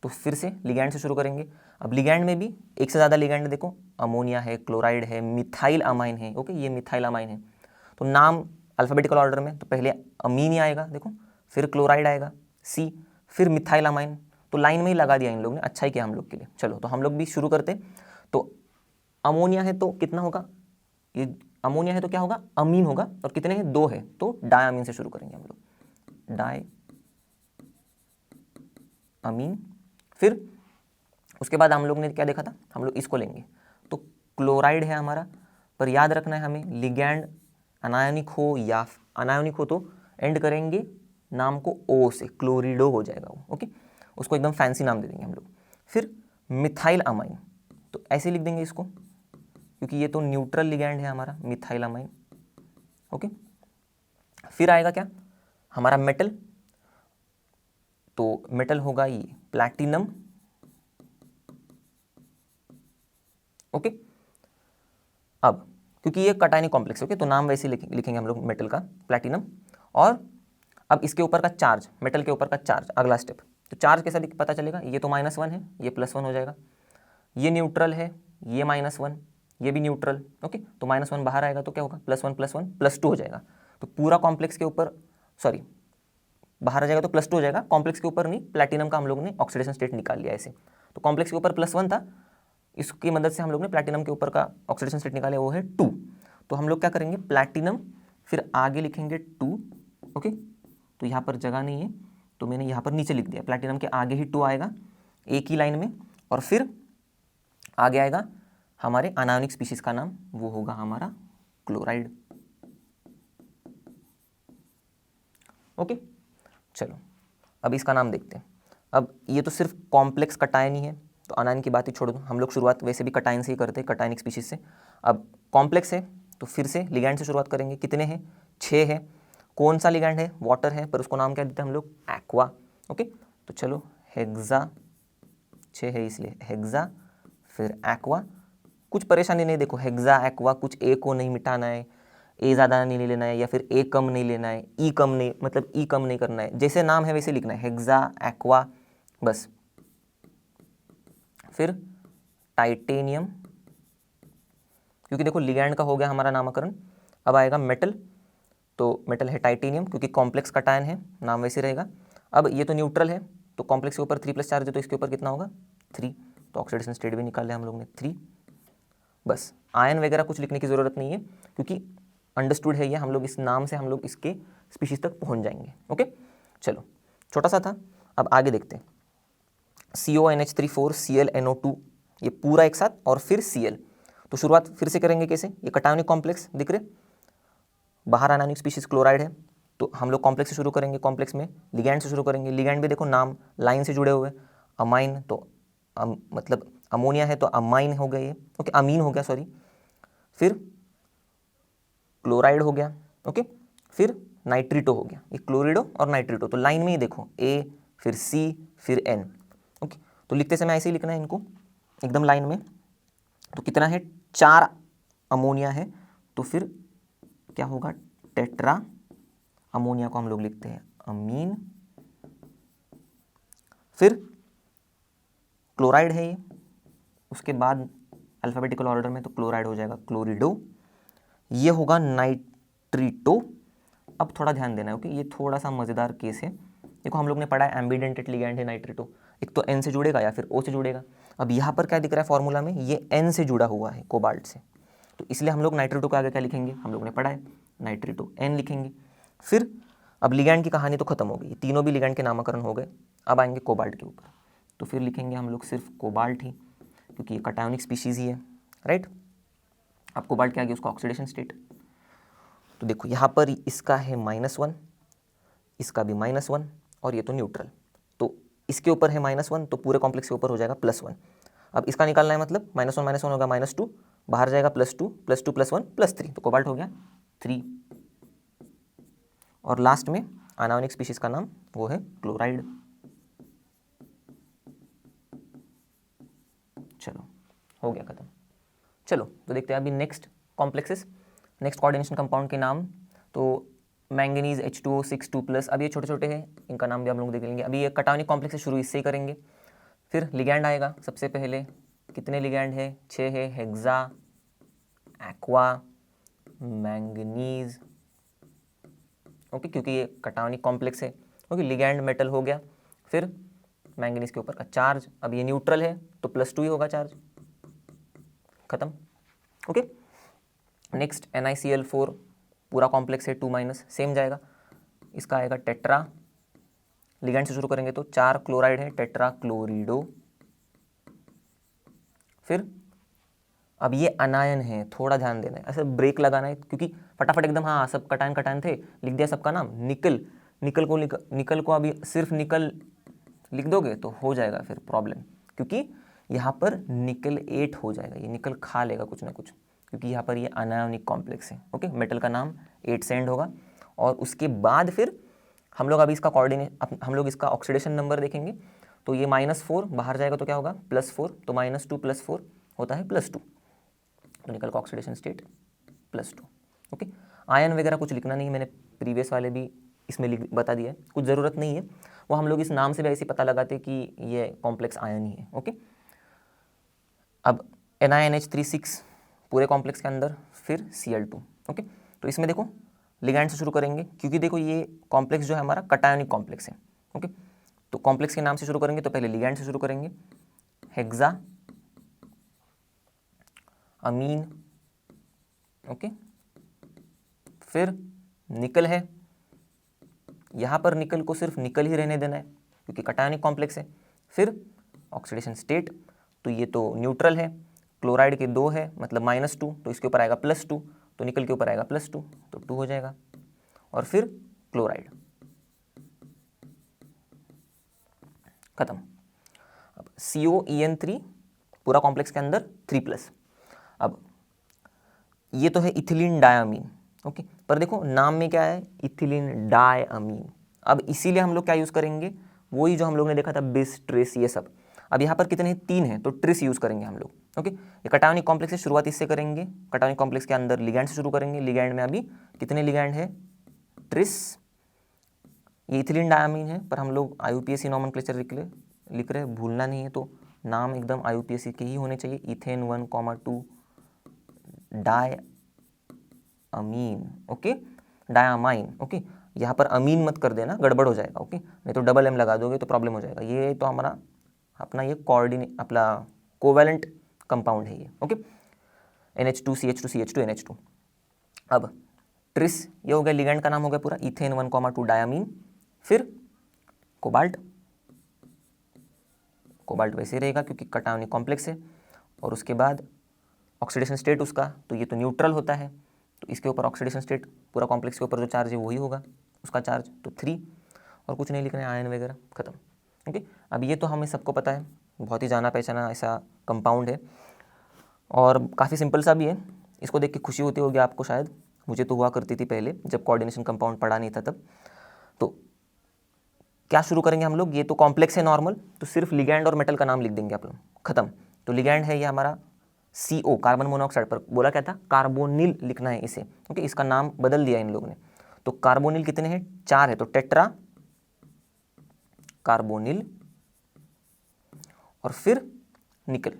तो फिर से लिगैंड से शुरू करेंगे। अब लिगैंड में भी एक से ज़्यादा लिगैंड, देखो अमोनिया है, क्लोराइड है, मिथाइल अमाइन है, ओके, ये मिथाइल अमाइन है। तो नाम अल्फ़ाबेटिकल ऑर्डर में, तो पहले अमीन ही आएगा देखो, फिर क्लोराइड आएगा सी, फिर मिथाइल अमाइन। तो लाइन में ही लगा दिया इन लोग ने, अच्छा ही किया हम लोग के लिए। चलो तो हम लोग भी शुरू करते। तो अमोनिया है तो कितना होगा, ये अमोनिया है तो क्या होगा, अमीन होगा, और कितने हैं, 2 है तो डायमीन से शुरू करेंगे हम लोग, डाई अमीन। फिर उसके बाद हम लोग ने क्या देखा था, हम लोग इसको लेंगे तो क्लोराइड है हमारा, पर याद रखना है हमें लिगैंड अनायोनिक हो या अनायोनिक हो तो एंड करेंगे नाम को ओ से, क्लोरिडो हो जाएगा वो, ओके। उसको एकदम फैंसी नाम दे देंगे हम लोग। फिर मिथाइल अमाइन, तो ऐसे लिख देंगे इसको क्योंकि ये तो न्यूट्रल लिगैंड है हमारा, मिथाइल अमाइन, ओके। फिर आएगा क्या हमारा मेटल, तो मेटल होगा ये प्लैटिनम, ओके। अब क्योंकि ये कटायनिक कॉम्प्लेक्स, ओके, तो नाम वैसे लिखेंगे हम लोग मेटल का प्लैटिनम। और अब इसके ऊपर का चार्ज, मेटल के ऊपर का चार्ज, अगला स्टेप, तो चार्ज कैसा पता चलेगा, ये तो -1 है, ये +1 हो जाएगा, ये न्यूट्रल है, ये -1, ये भी न्यूट्रल, ओके। तो -1 बाहर आएगा तो क्या होगा, +1 +1 +2 हो जाएगा। तो पूरा कॉम्प्लेक्स के ऊपर, सॉरी बाहर आ जाएगा तो +2 हो जाएगा, कॉम्प्लेक्स के ऊपर नहीं, प्लैटिनम का हम लोग ने ऑक्सीडेशन स्टेट निकाल लिया ऐसे। तो कॉम्प्लेक्स के ऊपर +1 था, इसकी मदद से हम लोग ने प्लैटिनम के ऊपर का ऑक्सीडेशन स्टेट निकाले, वो है 2। तो हम लोग क्या करेंगे, प्लैटिनम फिर आगे लिखेंगे 2, ओके। तो यहाँ पर जगह नहीं है तो मैंने यहाँ पर नीचे लिख दिया, प्लैटिनम के आगे ही 2 आएगा एक ही लाइन में, और फिर आगे आएगा हमारे अनायोनिक स्पीशीज का नाम, वो होगा हमारा क्लोराइड, ओके। चलो अब इसका नाम देखते हैं। अब ये तो सिर्फ कॉम्प्लेक्स कटायन ही है, तो अनायन की बात ही छोड़ दो, हम लोग शुरुआत वैसे भी कटायन से ही करते हैं, कटायनिक स्पीशीज से। अब कॉम्प्लेक्स है तो फिर से लिगैंड से शुरुआत करेंगे, कितने हैं, 6 है। कौन सा लिगैंड है, वाटर है, पर उसको नाम क्या देते हैं हम लोग, एक्वा, ओके। तो चलो हेक्सा, 6 है इसलिए हेक्सा, फिर एक्वा। कुछ परेशानी नहीं, देखो हेक्सा एक्वा, कुछ ए को नहीं मिटाना है, ए ज़्यादा नहीं लेना है या फिर ए कम नहीं लेना है, ई कम नहीं, मतलब ई कम नहीं करना है, जैसे नाम है वैसे लिखना है, हेक्सा एक्वा बस। फिर टाइटेनियम, क्योंकि देखो लिगैंड का हो गया हमारा नामकरण। अब आएगा मेटल, तो मेटल है टाइटेनियम, क्योंकि कॉम्प्लेक्स कटायन है, नाम वैसे रहेगा। अब ये तो न्यूट्रल है, तो कॉम्प्लेक्स के ऊपर 3+ चार्ज है, तो इसके ऊपर कितना होगा, 3, तो ऑक्सीडेशन स्टेट भी निकाल लिया हम लोग ने 3। बस आयन वगैरह कुछ लिखने की ज़रूरत नहीं है, क्योंकि अंडरस्टूड है ये, हम लोग इस नाम से हम लोग इसके स्पीशीज तक पहुंच जाएंगे, ओके। चलो छोटा सा था, अब आगे देखते हैं। CONH3 ClNO2, ये पूरा एक साथ, और फिर Cl। तो शुरुआत फिर से करेंगे कैसे, ये कटायनिक कॉम्प्लेक्स दिख रहे, बाहर अनायनिक स्पीशीज क्लोराइड है, तो हम लोग कॉम्प्लेक्स से शुरू करेंगे, कॉम्प्लेक्स में लिगैंड से शुरू करेंगे। लिगैंड भी देखो नाम लाइन से जुड़े हुए, अमाइन तो मतलब अमोनिया है तो अमाइन हो गया ये, ओके, अमीन हो गया सॉरी। फिर क्लोराइड हो गया, ओके। फिर नाइट्रिटो हो गया, ये क्लोरिडो और नाइट्रिटो, तो लाइन में ही देखो A, फिर C, फिर N, ओके। तो लिखते समय ऐसे ही लिखना है इनको एकदम लाइन में। तो कितना है, 4 अमोनिया है, तो फिर क्या होगा, टेट्रा अमोनिया को हम लोग लिखते हैं अमीन। फिर क्लोराइड है ये, उसके बाद अल्फाबेटिकल ऑर्डर में तो क्लोराइड हो जाएगा क्लोरिडो, ये होगा नाइट्रिटो। अब थोड़ा ध्यान देना है, ओके, ये थोड़ा सा मज़ेदार केस है। देखो हम लोग ने पढ़ा है एम्बिडेंटेड लिगैंड है नाइट्रिटो, एक तो N से जुड़ेगा या फिर O से जुड़ेगा। अब यहाँ पर क्या दिख रहा है फॉर्मूला में, ये N से जुड़ा हुआ है कोबाल्ट से, तो इसलिए हम लोग नाइट्रिटो को आगे क्या लिखेंगे, हम लोग ने पढ़ा है नाइट्रिटो N लिखेंगे। फिर अब लिगैंड की कहानी तो खत्म हो गई, तीनों भी लिगैंड के नामकरण हो गए। अब आएंगे कोबाल्ट के ऊपर, तो फिर लिखेंगे हम लोग सिर्फ कोबाल्ट ही, क्योंकि ये कटायोनिक स्पीशीज़ ही है, राइट। अब कोबाल्ट क्या आ गया, उसका ऑक्सीडेशन स्टेट, तो देखो यहाँ पर इसका है -1, इसका भी -1, और ये तो न्यूट्रल, तो इसके ऊपर है -1, तो पूरे कॉम्प्लेक्स के ऊपर हो जाएगा +1। अब इसका निकालना है, मतलब -1 होगा -2, बाहर जाएगा +2 +2 +1 +3, तो कोबाल्ट हो गया 3। और लास्ट में अनायोनिक स्पीशीज का नाम वो है क्लोराइड। चलो हो गया खत्म। चलो तो देखते हैं अभी next complexes, next coordination compound के नाम। तो मैंगनीज H2O6 2+, अब ये छोटे छोटे हैं, इनका नाम भी हम लोग देख लेंगे। अभी ये कटायनिक कॉम्प्लेक्स से शुरू इससे ही करेंगे। फिर लिगैंड आएगा सबसे पहले, कितने लिगैंड है, 6 है, हेक्सा, एक्वा, मैंगनीज, ओके, क्योंकि ये कटायनिक कॉम्प्लेक्स है, ओके। लिगैंड मेटल हो गया, फिर मैंगनीज के ऊपर का चार्ज, अब ये न्यूट्रल है तो +2 ही होगा चार्ज, खत्म, ओके। नेक्स्ट NiCl4 पूरा कॉम्प्लेक्स है 2-, सेम जाएगा, इसका आएगा टेट्रा। लिगैंड से शुरू करेंगे तो 4 क्लोराइड है, टेट्रा क्लोरिडो, फिर अब ये अनायन है, थोड़ा ध्यान देना है, ऐसे ब्रेक लगाना है, क्योंकि फटाफट एकदम हाँ सब कटायन कटायन थे लिख दिया सबका नाम। निकल, निकल को अभी सिर्फ निकल लिख दोगे तो हो जाएगा फिर प्रॉब्लम, क्योंकि यहाँ पर निकल 8 हो जाएगा, ये निकल खा लेगा कुछ ना कुछ, क्योंकि यहाँ पर ये अनायोनिक कॉम्प्लेक्स है। ओके, मेटल का नाम 8 से एंड होगा। और उसके बाद फिर हम लोग अभी इसका हम लोग इसका ऑक्सीडेशन नंबर देखेंगे। तो ये -4 बाहर जाएगा तो क्या होगा +4, तो -2 + 4 होता है +2, तो निकल का ऑक्सीडेशन स्टेट +2। ओके, आयन वगैरह कुछ लिखना नहीं, मैंने प्रीवियस वाले भी इसमें बता दिया है, कुछ ज़रूरत नहीं है, वो हम लोग इस नाम से भी ऐसे पता लगाते कि ये कॉम्प्लेक्स आयन ही है। ओके, अब NiNH36 पूरे कॉम्प्लेक्स के अंदर, फिर Cl2। ओके, तो इसमें देखो लिगैंड से शुरू करेंगे, क्योंकि देखो ये कॉम्प्लेक्स जो है हमारा कटायनिक कॉम्प्लेक्स है। ओके, तो कॉम्प्लेक्स के नाम से शुरू करेंगे तो पहले लिगैंड से शुरू करेंगे, हेक्सा अमीन। ओके, फिर निकल है, यहाँ पर निकल को सिर्फ निकल ही रहने देना है क्योंकि कटायनिक कॉम्प्लेक्स है। फिर ऑक्सीडेशन स्टेट, तो ये तो न्यूट्रल है, क्लोराइड के 2 है मतलब -2, तो इसके ऊपर आएगा +2, तो निकल के ऊपर आएगा +2, तो 2 हो जाएगा। और फिर क्लोराइड, खत्म। अब COEN3 पूरा कॉम्प्लेक्स के अंदर 3+। अब ये तो है इथिलीन डायमीन। ओके, पर देखो नाम में क्या है, इथिलीन डायमीन। अब इसीलिए हम लोग क्या यूज़ करेंगे, वही जो हम लोग ने देखा था बिस, ट्रिस, ये सब। अब यहाँ पर कितने हैं, 3 हैं, तो ट्रिस यूज़ करेंगे हम लोग। ओके, ये कटायनिक कॉम्प्लेक्स से शुरुआत इससे करेंगे, कटायनिक कॉम्प्लेक्स के अंदर लिगैंड से शुरू करेंगे। लिगैंड में अभी कितने लिगैंड है, ट्रिस। ये इथिलीन डायमीन है, पर हम लोग IUPAC नॉमेनक्लेचर लिख रहे हैं, भूलना नहीं है, तो नाम एकदम IUPAC के ही होने चाहिए। Ethane 1,2 diamine. Okay, diamine. Okay, यहाँ पर अमीन मत कर देना, गड़बड़ हो जाएगा। ओके, नहीं तो डबल M लगा दोगे तो प्रॉब्लम हो जाएगा। ये तो हमारा अपना ये अपना कोवैलेंट कंपाउंड है ये। Okay, NH2CH2 NH2। अब ट्रिस, ये हो गया लिगैंड का नाम हो गया पूरा, इथेन 1,2 डायमीन। फिर कोबाल्ट, कोबाल्ट वैसे रहेगा क्योंकि कटायनिक कॉम्प्लेक्स है। और उसके बाद ऑक्सीडेशन स्टेट उसका, तो ये तो न्यूट्रल होता है, तो इसके ऊपर ऑक्सीडेशन स्टेट पूरा कॉम्प्लेक्स के ऊपर जो चार्ज है वही होगा उसका चार्ज, तो 3। और कुछ नहीं लिखना है, आयन वगैरह, खत्म। ओके, अब ये तो हमें सबको पता है, बहुत ही जाना पहचाना ऐसा कंपाउंड है और काफ़ी सिंपल सा भी है। इसको देख के खुशी होती होगी आपको शायद, मुझे तो हुआ करती थी पहले जब कोऑर्डिनेशन कंपाउंड पढ़ा नहीं था तब। तो क्या शुरू करेंगे हम लोग, ये तो कॉम्प्लेक्स है नॉर्मल, तो सिर्फ लिगैंड और मेटल का नाम लिख देंगे आप लोग, खत्म। तो लिगैंड है ये हमारा CO, कार्बन मोनोऑक्साइड, पर बोला क्या था, कार्बोनिल लिखना है इसे। ओके, इसका नाम बदल दिया इन लोगों ने। तो कार्बोनिल कितने हैं, 4 है, तो टेट्रा कार्बोनिल। और फिर निकल,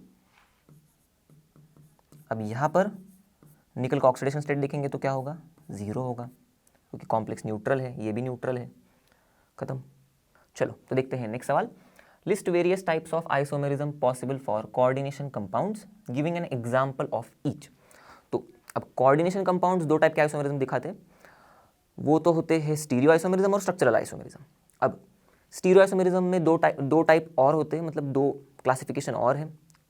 अब यहाँ पर निकल का ऑक्सीडेशन स्टेट देखेंगे तो क्या होगा, 0 होगा, क्योंकि कॉम्प्लेक्स न्यूट्रल है, ये भी न्यूट्रल है, खत्म। चलो तो देखते हैं नेक्स्ट सवाल। List various types of isomerism possible for coordination compounds, giving an example of each. तो अब कोऑर्डिनेशन कंपाउंड्स 2 टाइप के आइसोमेरिज्म दिखाते हैं, वो तो होते हैं स्टीरियो आइसोमेरिज्म और स्ट्रक्चरल आइसोमेरिज्म। अब स्टीरियो आइसोमेरिज्म में दो टाइप और होते हैं, मतलब 2 क्लासिफिकेशन और हैं,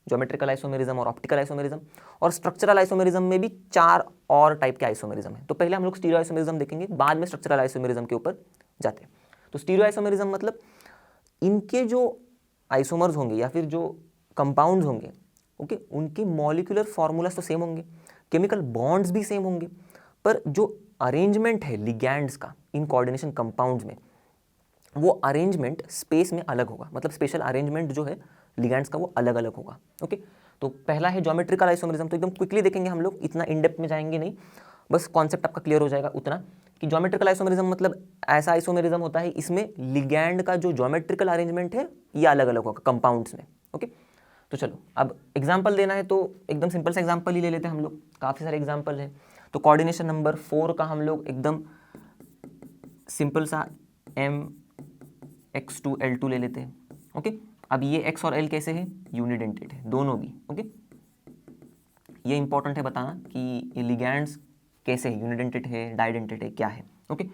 ज्योमेट्रिकल आइसोमेरिज्म और ऑप्टिकल आइसोमेरिज्म। और स्ट्रक्चरल आइसोमेरिज्म में भी 4 और टाइप के आइसोमेरिज्म हैं। तो पहले हम लोग स्टीरियो आइसोमेरिज्म देखेंगे, बाद में स्ट्रक्चरल आइसोमेरिज्म के ऊपर जाते हैं। तो स्टीरियो आइसोमेरिज्म मतलब इनके जो आइसोमर्स होंगे या फिर जो कंपाउंड्स होंगे, ओके, उनके मॉलिक्यूलर फॉर्मूलाज तो सेम होंगे, केमिकल बॉन्ड्स भी सेम होंगे, पर जो अरेंजमेंट है लिगैंड्स का इन कोऑर्डिनेशन कंपाउंड्स में, वो अरेंजमेंट स्पेस में अलग होगा, मतलब स्पेशल अरेंजमेंट जो है लिगैंड्स का वो अलग अलग होगा। ओके, तो पहला है ज्योमेट्रिकल आइसोमेरिज्म, तो एकदम क्विकली देखेंगे हम लोग, इतना इन डेप्थ में जाएंगे नहीं, बस कॉन्सेप्ट आपका क्लियर हो जाएगा उतना कि ज्योमेट्रिकल आइसोमेरिज्म मतलब ऐसा आइसोमेरिज्म होता है इसमें लिगैंड का जो ज्योमेट्रिकल अरेंजमेंट है ये अलग अलग होगा कंपाउंड्स में। ओके, तो चलो अब एग्जाम्पल देना है तो एकदम सिंपल सा एग्जाम्पल ही ले लेते हैं हम लोग, काफ़ी सारे एग्जाम्पल है। तो कोऑर्डिनेशन नंबर 4 का हम लोग एकदम सिंपल सा MX2L2 ले लेते हैं। ओके, अब ये X और L कैसे है, यूनिडेंटेड है दोनों भी। ओके, ये इंपॉर्टेंट है बताना कि ये लिगैंड्स कैसे है, यूनिडेंटेड है, डाइडेंटेड है, क्या है। ओके,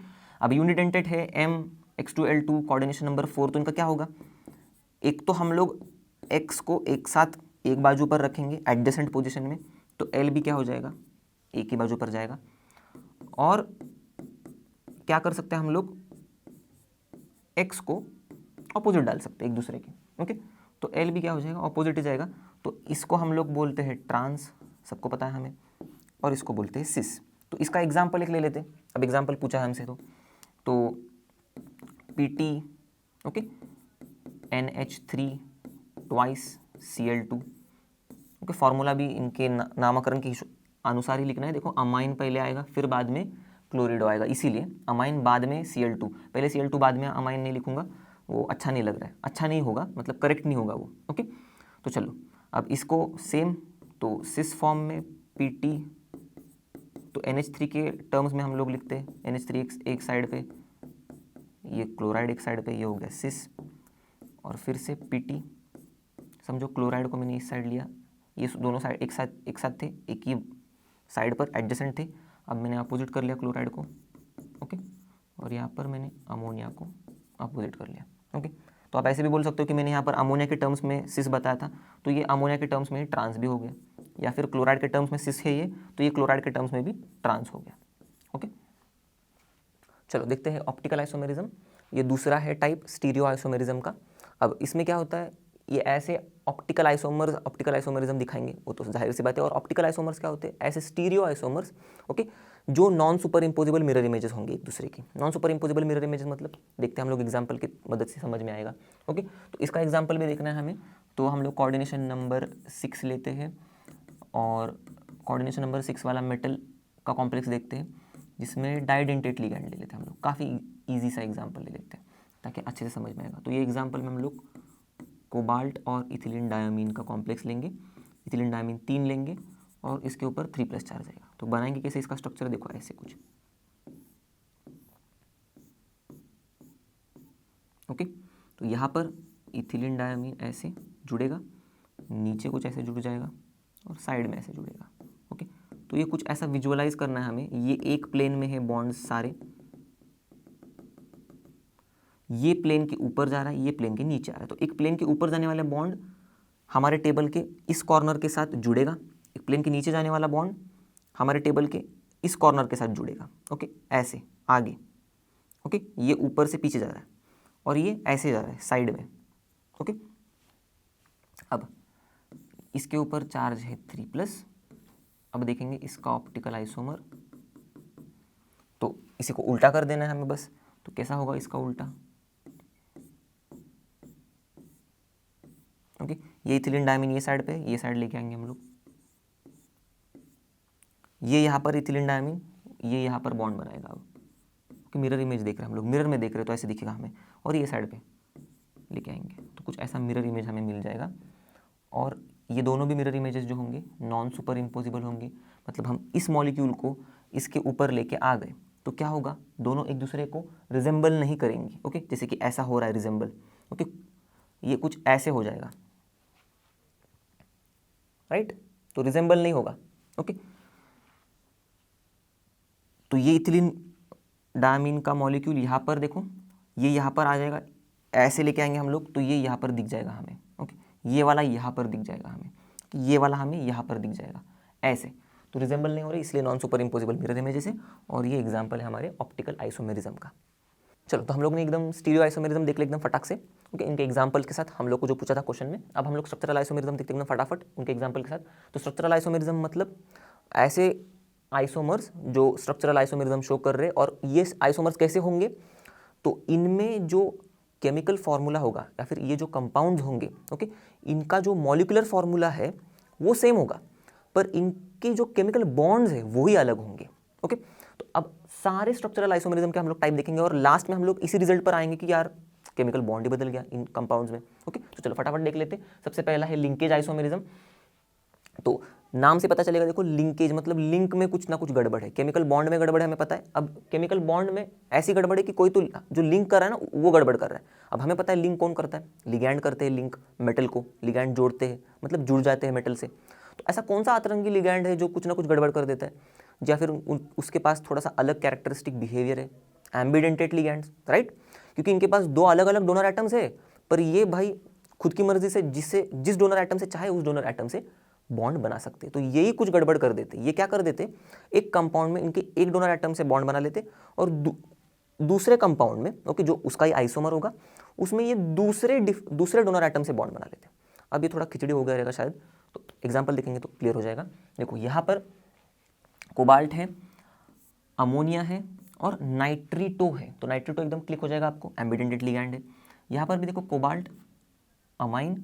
अब यूनिडेंटेड है MX2L2 कोऑर्डिनेशन नंबर 4, तो इनका क्या होगा, एक तो हम लोग X को एक साथ एक बाजू पर रखेंगे एडजेसेंट पोजीशन में, तो एल भी क्या हो जाएगा, एक ही बाजू पर जाएगा। और क्या कर सकते हैं हम लोग, एक्स को ऑपोजिट डाल सकते हैं एक दूसरे के, ओके। तो एल भी क्या हो जाएगा, ऑपोजिट ही जाएगा। तो इसको हम लोग बोलते हैं ट्रांस, सबको पता है हमें, और इसको बोलते हैं सिस। तो इसका एग्जाम्पल एक ले लेते हैं, अब एग्जाम्पल पूछा है हमसे तो PT, okay, NH3 twice Cl2, okay. Formula भी इनके नामकरण के अनुसार ही लिखना है। देखो अमाइन पहले आएगा, फिर बाद में क्लोरिडो आएगा, इसीलिए अमाइन बाद में Cl2, पहले Cl2 बाद में अमाइन नहीं लिखूंगा, वो अच्छा नहीं लग रहा है, अच्छा नहीं होगा, मतलब करेक्ट नहीं होगा वो, ओके। तो चलो अब इसको सेम, तो सिस फॉर्म में PT, तो NH3 के टर्म्स में हम लोग लिखते हैं NH3 एक साइड पे, ये क्लोराइड एक साइड पे, ये हो गया सिस, और फिर से PT, समझो क्लोराइड को मैंने इस साइड लिया, ये दोनों साइड एक साथ थे, एक ही साइड पर एडजेसेंट थे, अब मैंने अपोजिट कर लिया क्लोराइड को, ओके, और यहाँ पर मैंने अमोनिया को अपोजिट कर लिया, ओके। तो आप ऐसे भी बोल सकते हो कि मैंने यहाँ पर अमोनिया के टर्म्स में सिस बताया था, तो ये अमोनिया के टर्म्स में ही ट्रांस भी हो गया, या फिर क्लोराइड के टर्म्स में सिस है ये, तो ये क्लोराइड के टर्म्स में भी ट्रांस हो गया, ओके। चलो देखते हैं ऑप्टिकल आइसोमेरिज्म, ये दूसरा है टाइप स्टीरियो आइसोमेरिज्म का। अब इसमें क्या होता है, ये ऐसे ऑप्टिकल आइसोमरिज्म दिखाएंगे, वो तो जाहिर सी बात है। और ऑप्टिकल आइसोमर्स क्या होते हैं, ऐसे स्टीरियो आइसोमर्स, ओके, जो non super imposable mirror images होंगे एक दूसरे की। Non super imposable mirror images मतलब देखते हैं हम लोग एग्जाम्पल की मदद से समझ में आएगा, ओके। तो इसका एग्जाम्पल भी देखना है हमें, तो हम लोग कोऑर्डिनेशन नंबर 6 लेते हैं, और कोऑर्डिनेशन नंबर 6 वाला मेटल का कॉम्प्लेक्स देखते हैं, जिसमें डाइडेंटेट लिगैंड ले लेते हैं हम लोग। काफ़ी ईजी सा एग्जाम्पल ले लेते हैं ताकि अच्छे से समझ में आएगा। तो ये एग्जाम्पल में हम लोग कोबाल्ट और इथिलीन डायमीन का कॉम्प्लेक्स लेंगे, इथिलीन डायमीन 3 लेंगे, और इसके ऊपर 3+ चार्ज आएगा। तो बनाएंगे कैसे इसका स्ट्रक्चर, देखो ऐसे कुछ, ओके। तो यहाँ पर इथिलीन डायमीन ऐसे जुड़ेगा, नीचे कुछ ऐसे जुड़ जाएगा, और साइड में ऐसे जुड़ेगा, ओके। तो ये कुछ ऐसा विजुअलाइज करना है हमें, ये एक प्लेन में है बॉन्ड्स सारे, ये प्लेन के ऊपर जा रहा है, ये प्लेन के नीचे आ रहा है। तो एक प्लेन के ऊपर जाने वाला बॉन्ड हमारे टेबल के इस कॉर्नर के साथ जुड़ेगा, एक प्लेन के नीचे जाने वाला बॉन्ड हमारे टेबल के इस कॉर्नर के साथ जुड़ेगा, ओके, ऐसे आगे, ओके। ये ऊपर से पीछे जा रहा है, और ये ऐसे जा रहा है साइड में, ओके। अब इसके ऊपर चार्ज है 3+। अब देखेंगे इसका ऑप्टिकल आइसोमर, तो इसी को उल्टा कर देना है हमें बस। तो कैसा होगा इसका उल्टा, ओके। ये इथिलीन डायमीन ये साइड पे, ये साइड लेके आएंगे हम लोग, ये यहाँ पर इथिलीन डायमीन, ये यहाँ पर बॉन्ड बनाएगा। अब कि मिरर इमेज देख रहे हैं हम लोग, मिरर में देख रहे हैं तो ऐसे दिखेगा हमें, और ये साइड पे लेके आएंगे तो कुछ ऐसा मिरर इमेज हमें मिल जाएगा। और ये दोनों भी मिरर इमेजेस जो होंगे नॉन सुपर इम्पोजिबल होंगे, मतलब हम इस मॉलिक्यूल को इसके ऊपर लेके आ गए तो क्या होगा, दोनों एक दूसरे को रिजेंबल नहीं करेंगे, ओके। जैसे कि ऐसा हो रहा है रिजेंबल, ओके, ये कुछ ऐसे हो जाएगा, राइट, तो रिजेंबल नहीं होगा, ओके। तो ये इथिलीन डायमीन का मॉलिक्यूल यहाँ पर देखो, ये यहाँ पर आ जाएगा, ऐसे लेके आएंगे हम लोग तो ये यहाँ पर दिख जाएगा हमें, ओके। ये वाला यहाँ पर दिख जाएगा हमें, ये वाला हमें यहाँ पर दिख जाएगा ऐसे, तो रिजेंबल नहीं हो रही, इसलिए non super imposable mirror images है। और ये एग्जाम्पल है हमारे ऑप्टिकल आइसोमेरिज्म का। चलो तो हम लोग ने एकदम स्टीरियो आइसोमेरिज्म देख लिया एकदम फटाक से, ओके, इनके एग्जाम्पल के साथ हम लोग को जो पूछा था क्वेश्चन में। अब हम लोग स्ट्रक्चरल आइसोमेरिज्म देखते हैं एकदम फटाफट उनके एग्जाम्पल के साथ। तो स्ट्रक्चरल आइसोमेरिज्म मतलब ऐसे आइसोमर्स जो स्ट्रक्चरल आइसोमेरिज्म शो कर रहे हैं, और ये आइसोमर्स कैसे होंगे, तो इनमें जो केमिकल फार्मूला होगा या फिर ये जो कंपाउंड्स होंगे, ओके, इनका जो मॉलिक्यूलर फार्मूला है वो सेम होगा, पर इनके जो केमिकल बॉन्ड्स है वो ही अलग होंगे, ओके। तो अब सारे स्ट्रक्चरल आइसोमेरिज्म के हम लोग टाइप देखेंगे, और लास्ट में हम लोग इसी रिजल्ट पर आएंगे कि यार केमिकल बॉन्ड ही बदल गया इन कंपाउंड्स में, ओके। तो चलो फटाफट देख लेते हैं। सबसे पहला है लिंकेज आइसोमेरिज्म। तो नाम से पता चलेगा, देखो लिंकेज मतलब लिंक में कुछ ना कुछ गड़बड़ है, केमिकल बॉन्ड में गड़बड़ है हमें पता है। अब केमिकल बॉन्ड में ऐसी गड़बड़ है कि कोई तो जो लिंक कर रहा है ना वो गड़बड़ कर रहा है। अब हमें पता है लिंक कौन करता है, लिगैंड करते हैं लिंक, मेटल को लिगैंड जोड़ते हैं, मतलब जुड़ जाते हैं मेटल से। तो ऐसा कौन सा अतरंगी लिगैंड है जो कुछ ना कुछ गड़बड़ कर देता है, या फिर उसके पास थोड़ा सा अलग कैरेक्टरिस्टिक बिहेवियर है, एम्बिडेंटेट लिगैंड्स, राइट, क्योंकि इनके पास दो अलग अलग डोनर एटम्स है, पर ये भाई खुद की मर्जी से जिस डोनर एटम से चाहे उस डोनर एटम से बॉन्ड बना सकते। तो यही कुछ गड़बड़ कर देते। ये क्या कर देते, एक कंपाउंड में इनके एक डोनर एटम से बॉन्ड बना लेते और दूसरे कंपाउंड में, ओके, जो उसका ही आइसोमर होगा उसमें ये दूसरे डोनर एटम से बॉन्ड बना लेते। अब ये थोड़ा खिचड़ी हो गया रहेगा शायद, तो एग्जाम्पल देखेंगे तो क्लियर हो जाएगा। देखो यहाँ पर कोबाल्ट है, अमोनिया है और नाइट्रिटो है। तो नाइट्रिटो एकदम क्लिक हो जाएगा आपको, एम्बिडेंटेड लिगैंड है। यहाँ पर भी देखो कोबाल्ट, अमाइन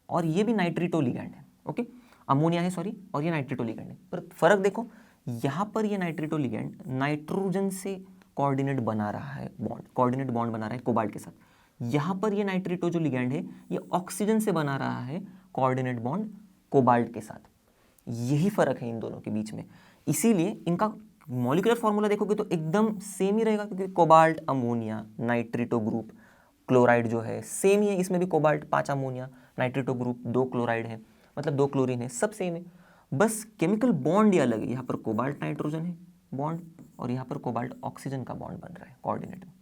और ये भी नाइट्रिटो लिगैंड है, ओके, अमोनिया है सॉरी, और ये नाइट्रिटो लिगैंड है। पर फर्क देखो, यहाँ पर ये नाइट्रिटो लिगैंड नाइट्रोजन से कोऑर्डिनेट बना रहा है, कोऑर्डिनेट बॉन्ड बना रहा है कोबाल्ट के साथ। यहाँ पर ये नाइट्रिटो जो लिगैंड है ये ऑक्सीजन से बना रहा है कोऑर्डिनेट बॉन्ड कोबाल्ट के साथ। यही फर्क है इन दोनों के बीच में। इसीलिए इनका मॉलिक्यूलर फॉर्मूला देखोगे तो एकदम सेम ही रहेगा, क्योंकि कोबाल्ट, अमोनिया, नाइट्रिटो ग्रुप, क्लोराइड जो है सेम ही है। इसमें भी कोबाल्ट 5 अमोनिया, नाइट्रिटो ग्रुप 2 क्लोराइड है, मतलब 2 क्लोरीन है, सब सेम है, बस केमिकल बॉन्ड ही अलग है। यहाँ पर कोबाल्ट नाइट्रोजन है बॉन्ड और यहाँ पर कोबाल्ट ऑक्सीजन का बॉन्ड बन रहा है कोऑर्डिनेट में।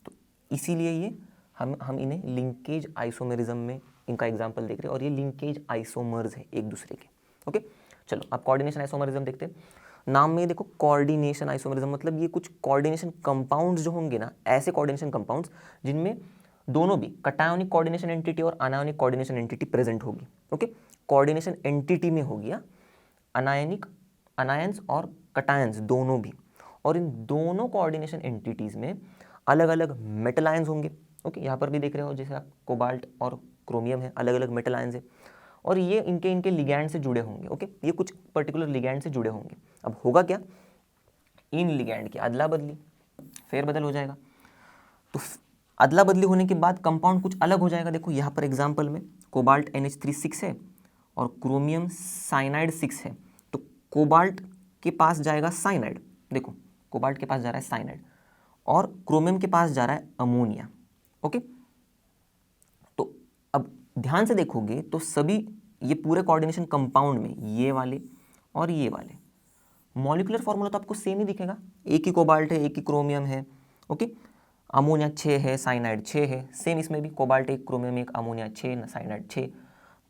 तो इसीलिए ये हम इन्हें लिंकेज आइसोमेरिज्म में इनका एग्जाम्पल देख रहे हैं, और ये लिंकेज आइसोमर्स है एक दूसरे के, ओके। चलो अब कोऑर्डिनेशन आइसोमेरिज्म देखते हैं। नाम में देखो कोऑर्डिनेशन आइसोमेरिज्म, मतलब ये कुछ कोऑर्डिनेशन कंपाउंड्स जो होंगे ना, ऐसे कोऑर्डिनेशन कंपाउंड्स जिनमें दोनों भी कटायोनिक कोऑर्डिनेशन एंटिटी और अनायोनिक कोऑर्डिनेशन एंटिटी प्रेजेंट होगी, ओके। कोऑर्डिनेशन एंटिटी में होगी अनायनिक, अनायंस और कटायंस दोनों भी, और इन दोनों कोऑर्डिनेशन एंटिटीज में अलग अलग मेटल आयंस होंगे, ओके। यहाँ पर भी देख रहे हो जैसे आप कोबाल्ट और क्रोमियम है, अलग अलग मेटल आयंस है, और ये इनके लिगैंड से जुड़े होंगे, ओके। ये कुछ पर्टिकुलर लिगैंड से जुड़े होंगे। अब होगा क्या, इन लिगैंड की अदला बदली, फेरबदल हो जाएगा। तो अदला बदली होने के बाद कंपाउंड कुछ अलग हो जाएगा। देखो यहाँ पर एग्जाम्पल में कोबाल्ट NH3 है और क्रोमियम साइनाइड 6 है। तो कोबाल्ट के पास जाएगा साइनाइड, देखो कोबाल्ट के पास जा रहा है साइनाइड, और क्रोमियम के पास जा रहा है अमोनिया, ओके। तो अब ध्यान से देखोगे तो सभी ये पूरे कोऑर्डिनेशन कंपाउंड में ये वाले और ये वाले मॉलिक्यूलर फॉर्मूला तो आपको सेम ही दिखेगा, एक ही कोबाल्ट है, एक ही क्रोमियम है, ओके। अमोनिया 6 है, साइनाइड 6 है, सेम इसमें भी कोबाल्ट 1, क्रोमियम 1, अमोनिया 6, साइनाइड 6,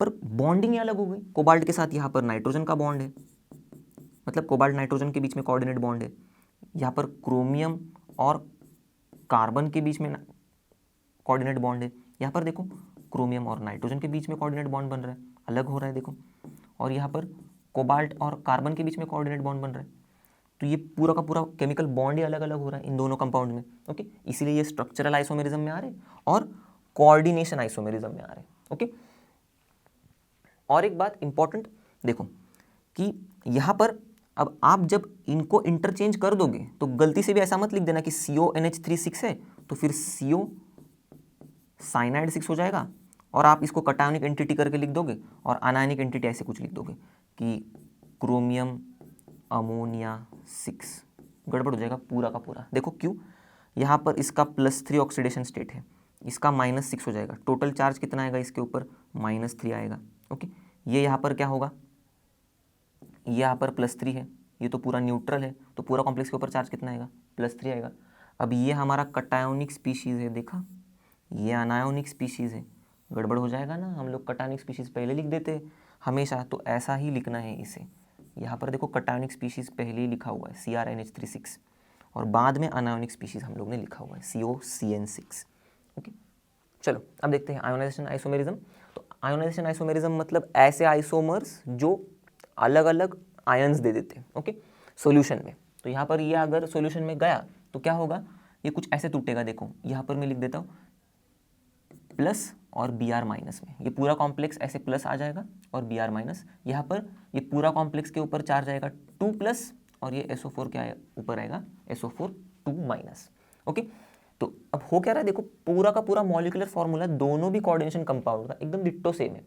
पर बॉन्डिंग अलग हो गई। कोबाल्ट के साथ यहाँ पर नाइट्रोजन का बॉन्ड है, मतलब कोबाल्ट नाइट्रोजन के बीच में कोऑर्डिनेट बॉन्ड है। यहाँ पर क्रोमियम और कार्बन के बीच में कोऑर्डिनेट बॉन्ड है। यहाँ पर देखो क्रोमियम और नाइट्रोजन के बीच में कोऑर्डिनेट बॉन्ड बन रहा है, अलग हो रहा है देखो, और यहाँ पर कोबाल्ट और कार्बन के बीच में कोऑर्डिनेट बॉन्ड बन रहा है। तो ये पूरा का पूरा केमिकल बॉन्ड ही अलग अलग हो रहा है इन दोनों कंपाउंड में, ओके। इसीलिए ये स्ट्रक्चरल आइसोमेरिज्म में आ रहे हैं और कोऑर्डिनेशन आइसोमेरिज्म में आ रहे हैं, ओके। और एक बात इंपॉर्टेंट देखो कि यहाँ पर अब आप जब इनको इंटरचेंज कर दोगे तो गलती से भी ऐसा मत लिख देना कि CONH3 है तो फिर CO साइनाइड 6 हो जाएगा, और आप इसको कटायोनिक एंटिटी करके लिख दोगे और अनायनिक एंटिटी ऐसे कुछ लिख दोगे कि क्रोमियम अमोनिया 6, गड़बड़ हो जाएगा पूरा का पूरा। देखो क्यों, यहाँ पर इसका +3 ऑक्सीडेशन स्टेट है, इसका -6 हो जाएगा, टोटल चार्ज कितना आएगा इसके ऊपर, -3 आएगा, ओके। ये यहाँ पर क्या होगा, ये यहाँ पर +3 है, ये तो पूरा न्यूट्रल है, तो पूरा कॉम्प्लेक्स के ऊपर चार्ज कितना आएगा, +3 आएगा। अब ये हमारा कटायोनिक स्पीशीज़ है, देखा, ये अनायोनिक स्पीशीज़ है, गड़बड़ हो जाएगा ना, हम लोग कटायोनिक स्पीशीज़ पहले लिख देते हैं हमेशा, तो ऐसा ही लिखना है इसे। यहाँ पर देखो कटायोनिक स्पीशीज़ पहले ही लिखा हुआ है CrNH3 और बाद में अनायोनिक स्पीशीज़ हम लोग ने लिखा हुआ है COCN6, ओके। चलो अब देखते हैं आयोनाइजेशन आइसोमेरिज्म। तो आयोनाइजेशन आइसोमेरिज्म मतलब ऐसे आइसोमर्स जो अलग अलग आयंस दे देते हैं, ओके, सॉल्यूशन में। तो यहाँ पर ये अगर सॉल्यूशन में गया तो क्या होगा, ये कुछ ऐसे टूटेगा, देखो यहाँ पर मैं लिख देता हूँ प्लस और Br माइनस में, ये पूरा कॉम्प्लेक्स ऐसे प्लस आ जाएगा और Br माइनस, यहाँ पर ये पूरा कॉम्प्लेक्स के ऊपर चार्ज आएगा 2+ और ये SO4 क्या ऊपर आएगा SO4 2-, ओके। तो अब हो क्या रहा है, देखो पूरा का पूरा मॉलिक्यूलर फॉर्मूला दोनों भी कोऑर्डिनेशन कंपाउंड का एकदम डिट्टो सेम है।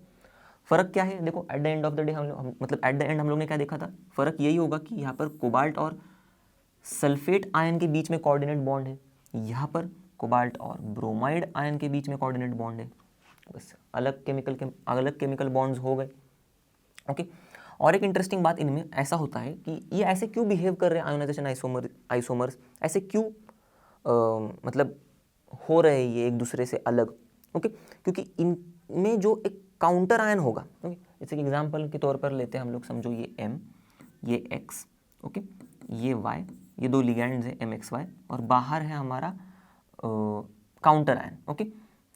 फर्क क्या है, देखो at the end of the day मतलब एट द एंड हम लोग ने क्या देखा था, फर्क यही होगा कि यहाँ पर कोबाल्ट और सल्फेट आयन के बीच में कोऑर्डिनेट बॉन्ड है, यहाँ पर कोबाल्ट और ब्रोमाइड आयन के बीच में कोऑर्डिनेट बॉन्ड है, बस अलग केमिकल बॉन्ड्स हो गए, ओके। और एक इंटरेस्टिंग बात इनमें ऐसा होता है कि ये ऐसे क्यों बिहेव कर रहे हैं आयोनाइजेशन आइसोमर्स, ऐसे क्यों मतलब हो रहे हैं ये एक दूसरे से अलग, ओके, क्योंकि में जो एक काउंटर आयन होगा, ओके, जैसे कि एग्जांपल के तौर पर लेते हैं हम लोग, समझो ये M, ये X, ओके, ये Y, ये दो लिगैंड्स हैं MXY, और बाहर है हमारा काउंटर आयन, ओके।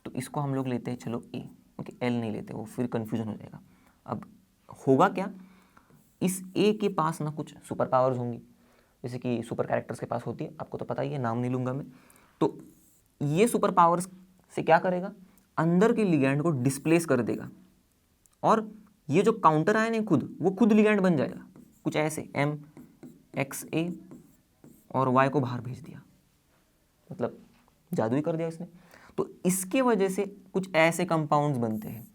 तो इसको हम लोग लेते हैं चलो A, ओके, L नहीं लेते, वो फिर कन्फ्यूजन हो जाएगा। अब होगा क्या, इस A के पास ना कुछ सुपर पावर्स होंगी, जैसे कि सुपर कैरेक्टर्स के पास होती है, आपको तो पता ही है, नाम नहीं लूँगा मैं। तो ये सुपर पावर्स से क्या करेगा, अंदर के लिगैंड को डिस्प्लेस कर देगा, और ये जो काउंटर आयन है खुद, वो खुद लिगैंड बन जाएगा, कुछ ऐसे MXA, और Y को बाहर भेज दिया, मतलब जादू ही कर दिया इसने। तो इसके वजह से कुछ ऐसे कंपाउंड्स बनते हैं,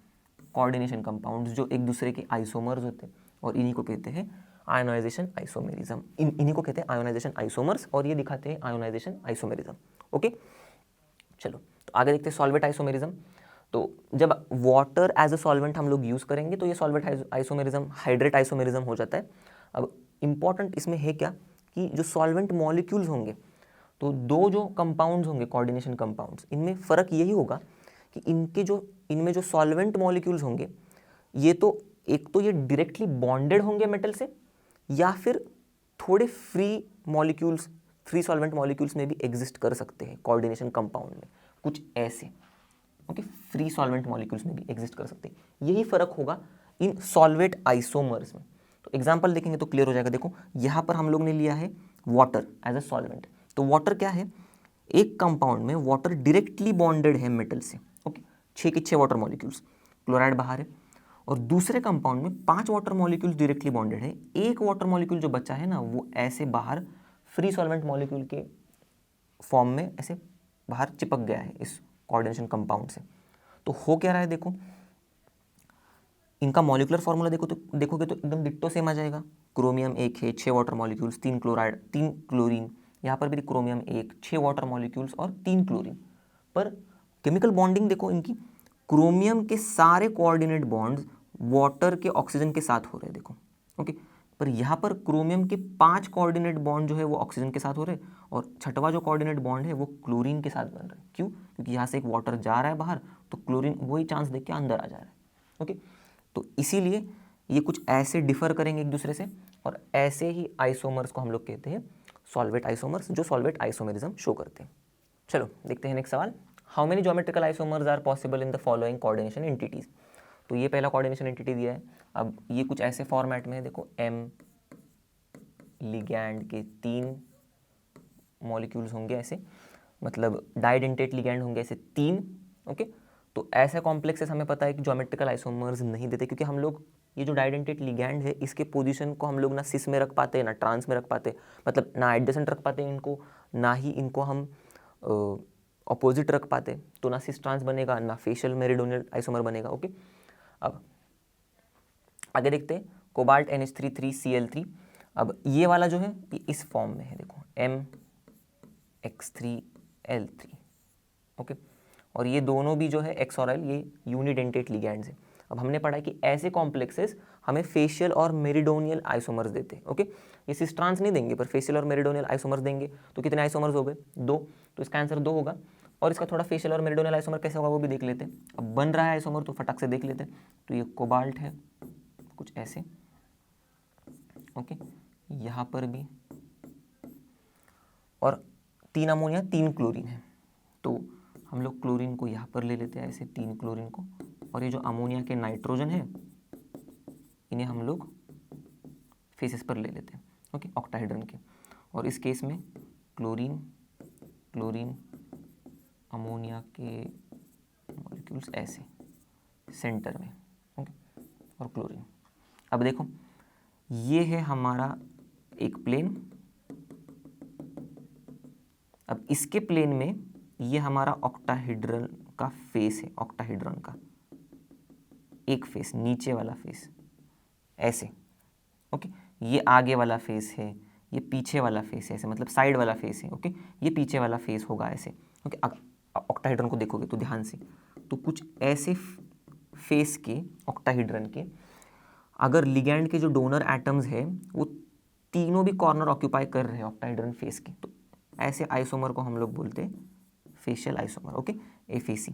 कोऑर्डिनेशन कंपाउंड्स, जो एक दूसरे के आइसोमर्स होते हैं, और इन्हीं को कहते हैं आयोनाइजेशन आइसोमेरिज्म। इन्हीं को कहते हैं आयोनाइजेशन आइसोमर्स, और ये दिखाते हैं आयोनाइजेशन आइसोमेरिज्म, ओके। चलो तो आगे देखते हैं सॉल्वेट आइसोमेरिज्म। तो जब वाटर एज अ सॉल्वेंट हम लोग यूज़ करेंगे तो ये सॉल्वेट आइसोमेरिज्म हाइड्रेट आइसोमेरिज्म हो जाता है। अब इम्पॉर्टेंट इसमें है क्या, कि जो सॉल्वेंट मॉलिक्यूल्स होंगे, तो दो जो कंपाउंड्स होंगे कोऑर्डिनेशन कंपाउंड्स, इनमें फ़र्क यही होगा कि इनमें जो सॉल्वेंट मॉलिक्यूल्स होंगे, ये तो एक तो ये डायरेक्टली बॉन्डेड होंगे मेटल से, या फिर थोड़े फ्री सॉल्वेंट मॉलिक्यूल्स में भी एग्जिस्ट कर सकते हैं कोऑर्डिनेशन कंपाउंड में, कुछ ऐसे, ओके, फ्री सॉल्वेंट मॉलिक्यूल्स में भी एग्जिस्ट कर सकते हैं। यही फर्क होगा इन सॉल्वेट आइसोमर्स में। तो एग्जांपल देखेंगे तो क्लियर हो जाएगा। देखो यहाँ पर हम लोग ने लिया है वाटर एज अ सॉल्वेंट। तो वाटर क्या है, एक कंपाउंड में वाटर डायरेक्टली बॉन्डेड है मेटल से, ओके, 6 के 6 वाटर मॉलिक्यूल्स, क्लोराइड बाहर है, और दूसरे कंपाउंड में 5 वाटर मॉलिक्यूल्स डायरेक्टली बॉन्डेड है, एक वाटर मॉलिक्यूल जो बचा है ना, वो ऐसे बाहर फ्री सॉल्वेंट मॉलिक्यूल के फॉर्म में ऐसे बाहर चिपक गया है इस कोऑर्डिनेशन कंपाउंड से। तो हो क्या रहा है, देखो इनका मॉलिक्यूलर फॉर्मूला देखोगे तो एकदम डिट्टो सेम आ जाएगा। क्रोमियम 1 है, 6 वाटर मॉलिक्यूल्स, 3 क्लोराइड, 3 क्लोरीन, यहाँ पर भी क्रोमियम 1, 6 वाटर मॉलिक्यूल्स और 3 क्लोरीन। पर केमिकल बॉन्डिंग देखो इनकी, क्रोमियम के सारे कोऑर्डिनेट बॉन्ड्स वाटर के ऑक्सीजन के साथ हो रहे हैं, देखो, ओके। पर यहाँ पर क्रोमियम के 5 कोऑर्डिनेट बॉन्ड जो है वो ऑक्सीजन के साथ हो रहे हैं, और छठवां जो कोऑर्डिनेट बॉन्ड है वो क्लोरीन के साथ बन रहा है। क्यों? क्योंकि यहाँ से एक वाटर जा रहा है बाहर, तो क्लोरीन वही चांस देख के अंदर आ जा रहा है, ओके। तो इसीलिए ये कुछ ऐसे डिफर करेंगे एक दूसरे से, और ऐसे ही आइसोमर्स को हम लोग कहते हैं सॉल्वेट आइसोमर्स, जो सॉल्वेट आइसोमेरिज्म शो करते हैं। चलो देखते हैं नेक्स्ट सवाल। How many geometrical isomers are possible in the following coordination entities. तो ये पहला कोऑर्डिनेशन एंटिटी दिया है। अब ये कुछ ऐसे फॉर्मेट में है, देखो M लिगैंड के 3 मॉलिक्यूल्स होंगे ऐसे, मतलब डाइडेंटेट लिगैंड होंगे ऐसे 3, ओके। तो ऐसे कॉम्प्लेक्सेस हमें पता है कि ज्योमेट्रिकल आइसोमर्स नहीं देते, क्योंकि हम लोग ये जो डाइडेंटेट लिगैंड है इसके पोजीशन को हम लोग ना सिस में रख पाते, ना ट्रांस में रख पाते, मतलब ना एडजेसेंट रख पाते इनको, ना ही इनको हम अपोजिट रख पाते, तो ना सिस ट्रांस बनेगा, ना फेशियल मेरिडोनियल आइसोमर बनेगा, ओके। अब आगे देखते हैं कोबाल्ट NH3 अब ये वाला जो है ये इस फॉर्म में है, देखो MX3L3, ओके। और ये दोनों भी जो है X और L, ये यूनिडेंटेट लिगैंड्स है। अब हमने पढ़ा है कि ऐसे कॉम्प्लेक्सेस हमें फेशियल और मेरिडोनियल आइसोमर्स देते हैं, ओके। ये सिस ट्रांस नहीं देंगे, पर फेशियल और मेरिडोनियल आइसोमर्स देंगे। तो कितने आइसोमर्स हो गए? 2। तो इसका आंसर 2 होगा। और इसका थोड़ा फेशियल और मेरिडोनियल आइसोमर कैसे होगा वो भी देख लेते हैं। अब बन रहा है आइसोमर तो फटाक से देख लेते हैं। तो ये कोबाल्ट है कुछ ऐसे, ओके, यहाँ पर भी, और 3 अमोनिया 3 क्लोरीन है। तो हम लोग क्लोरीन को यहाँ पर ले लेते हैं ऐसे, 3 क्लोरीन को, और ये जो अमोनिया के नाइट्रोजन है इन्हें हम लोग फेसेस पर ले लेते हैं, ओके, ऑक्टाहेड्रन के। और इस केस में क्लोरीन अमोनिया के मॉलिक्यूल्स ऐसे सेंटर में, ओके, और क्लोरीन। अब देखो ये है हमारा एक प्लेन। अब इसके प्लेन में ये हमारा ऑक्टाहेड्रन का फेस है, ऑक्टाहेड्रन का एक फेस, नीचे वाला फेस ऐसे, ओके। ये आगे वाला फेस है, ये पीछे वाला फेस है ऐसे, मतलब साइड वाला फेस है, ओके। ये पीछे वाला फेस होगा ऐसे, ओके। ऑक्टाहेड्रन को देखोगे तो ध्यान से, तो कुछ ऐसे फेस के ऑक्टाहेड्रन के, अगर लिगैंड के जो डोनर एटम्स है वो तीनों भी कॉर्नर ऑक्यूपाई कर रहे हैं ऑक्टाहेड्रन फेस के, तो ऐसे आइसोमर को हम लोग बोलते हैं फेशियल आइसोमर, ओके, FAC।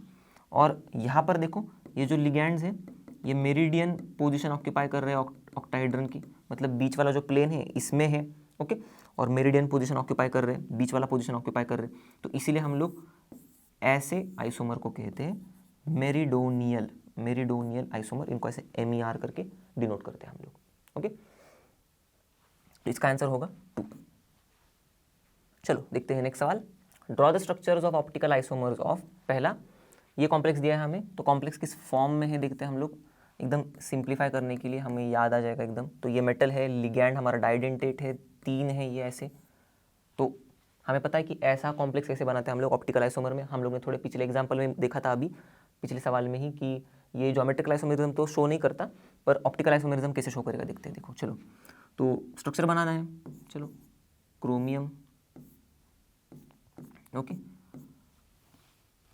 और यहाँ पर देखो ये जो लिगैंड्स हैं ये मेरिडियन पोजीशन ऑक्यूपाई कर रहे हैं ऑक्टाहेड्रन की, मतलब बीच वाला जो प्लेन है इसमें है, ओके, और मेरिडियन पोजीशन ऑक्यूपाई कर रहे हैं, बीच वाला पोजीशन ऑक्यूपाई कर रहे हैं, तो इसीलिए हम लोग ऐसे आइसोमर को कहते हैं मेरिडोनियल, मेरिडोनियल आइसोमर, इनको ऐसे MER करके डिनोट करते हैं हम लोग, ओके। तो इसका आंसर होगा 2। चलो देखते हैं नेक्स्ट सवाल। Draw the structures of optical isomers of, पहला ये कॉम्प्लेक्स दिया है हमें, तो कॉम्प्लेक्स किस फॉर्म में है देखते हैं हम लोग, एकदम सिंप्लीफाई करने के लिए हमें याद आ जाएगा एकदम। तो ये मेटल है, लिगैंड हमारा डाइडेंटेट है, 3 है ये ऐसे, तो हमें पता है कि ऐसा कॉम्प्लेक्स कैसे बनाते हैं हम लोग ऑप्टिकल आइसोमर में। हम लोग ने थोड़े पिछले एग्जाम्पल में देखा था, अभी पिछले सवाल में ही, कि ये ज्योमेट्रिकल आइसोमेरिज्म तो शो नहीं करता, पर ऑप्टिकल आइसोमेरिज्म कैसे शो करेगा देखते हैं। देखो चलो, तो स्ट्रक्चर बनाना है, चलो क्रोमियम, ओके,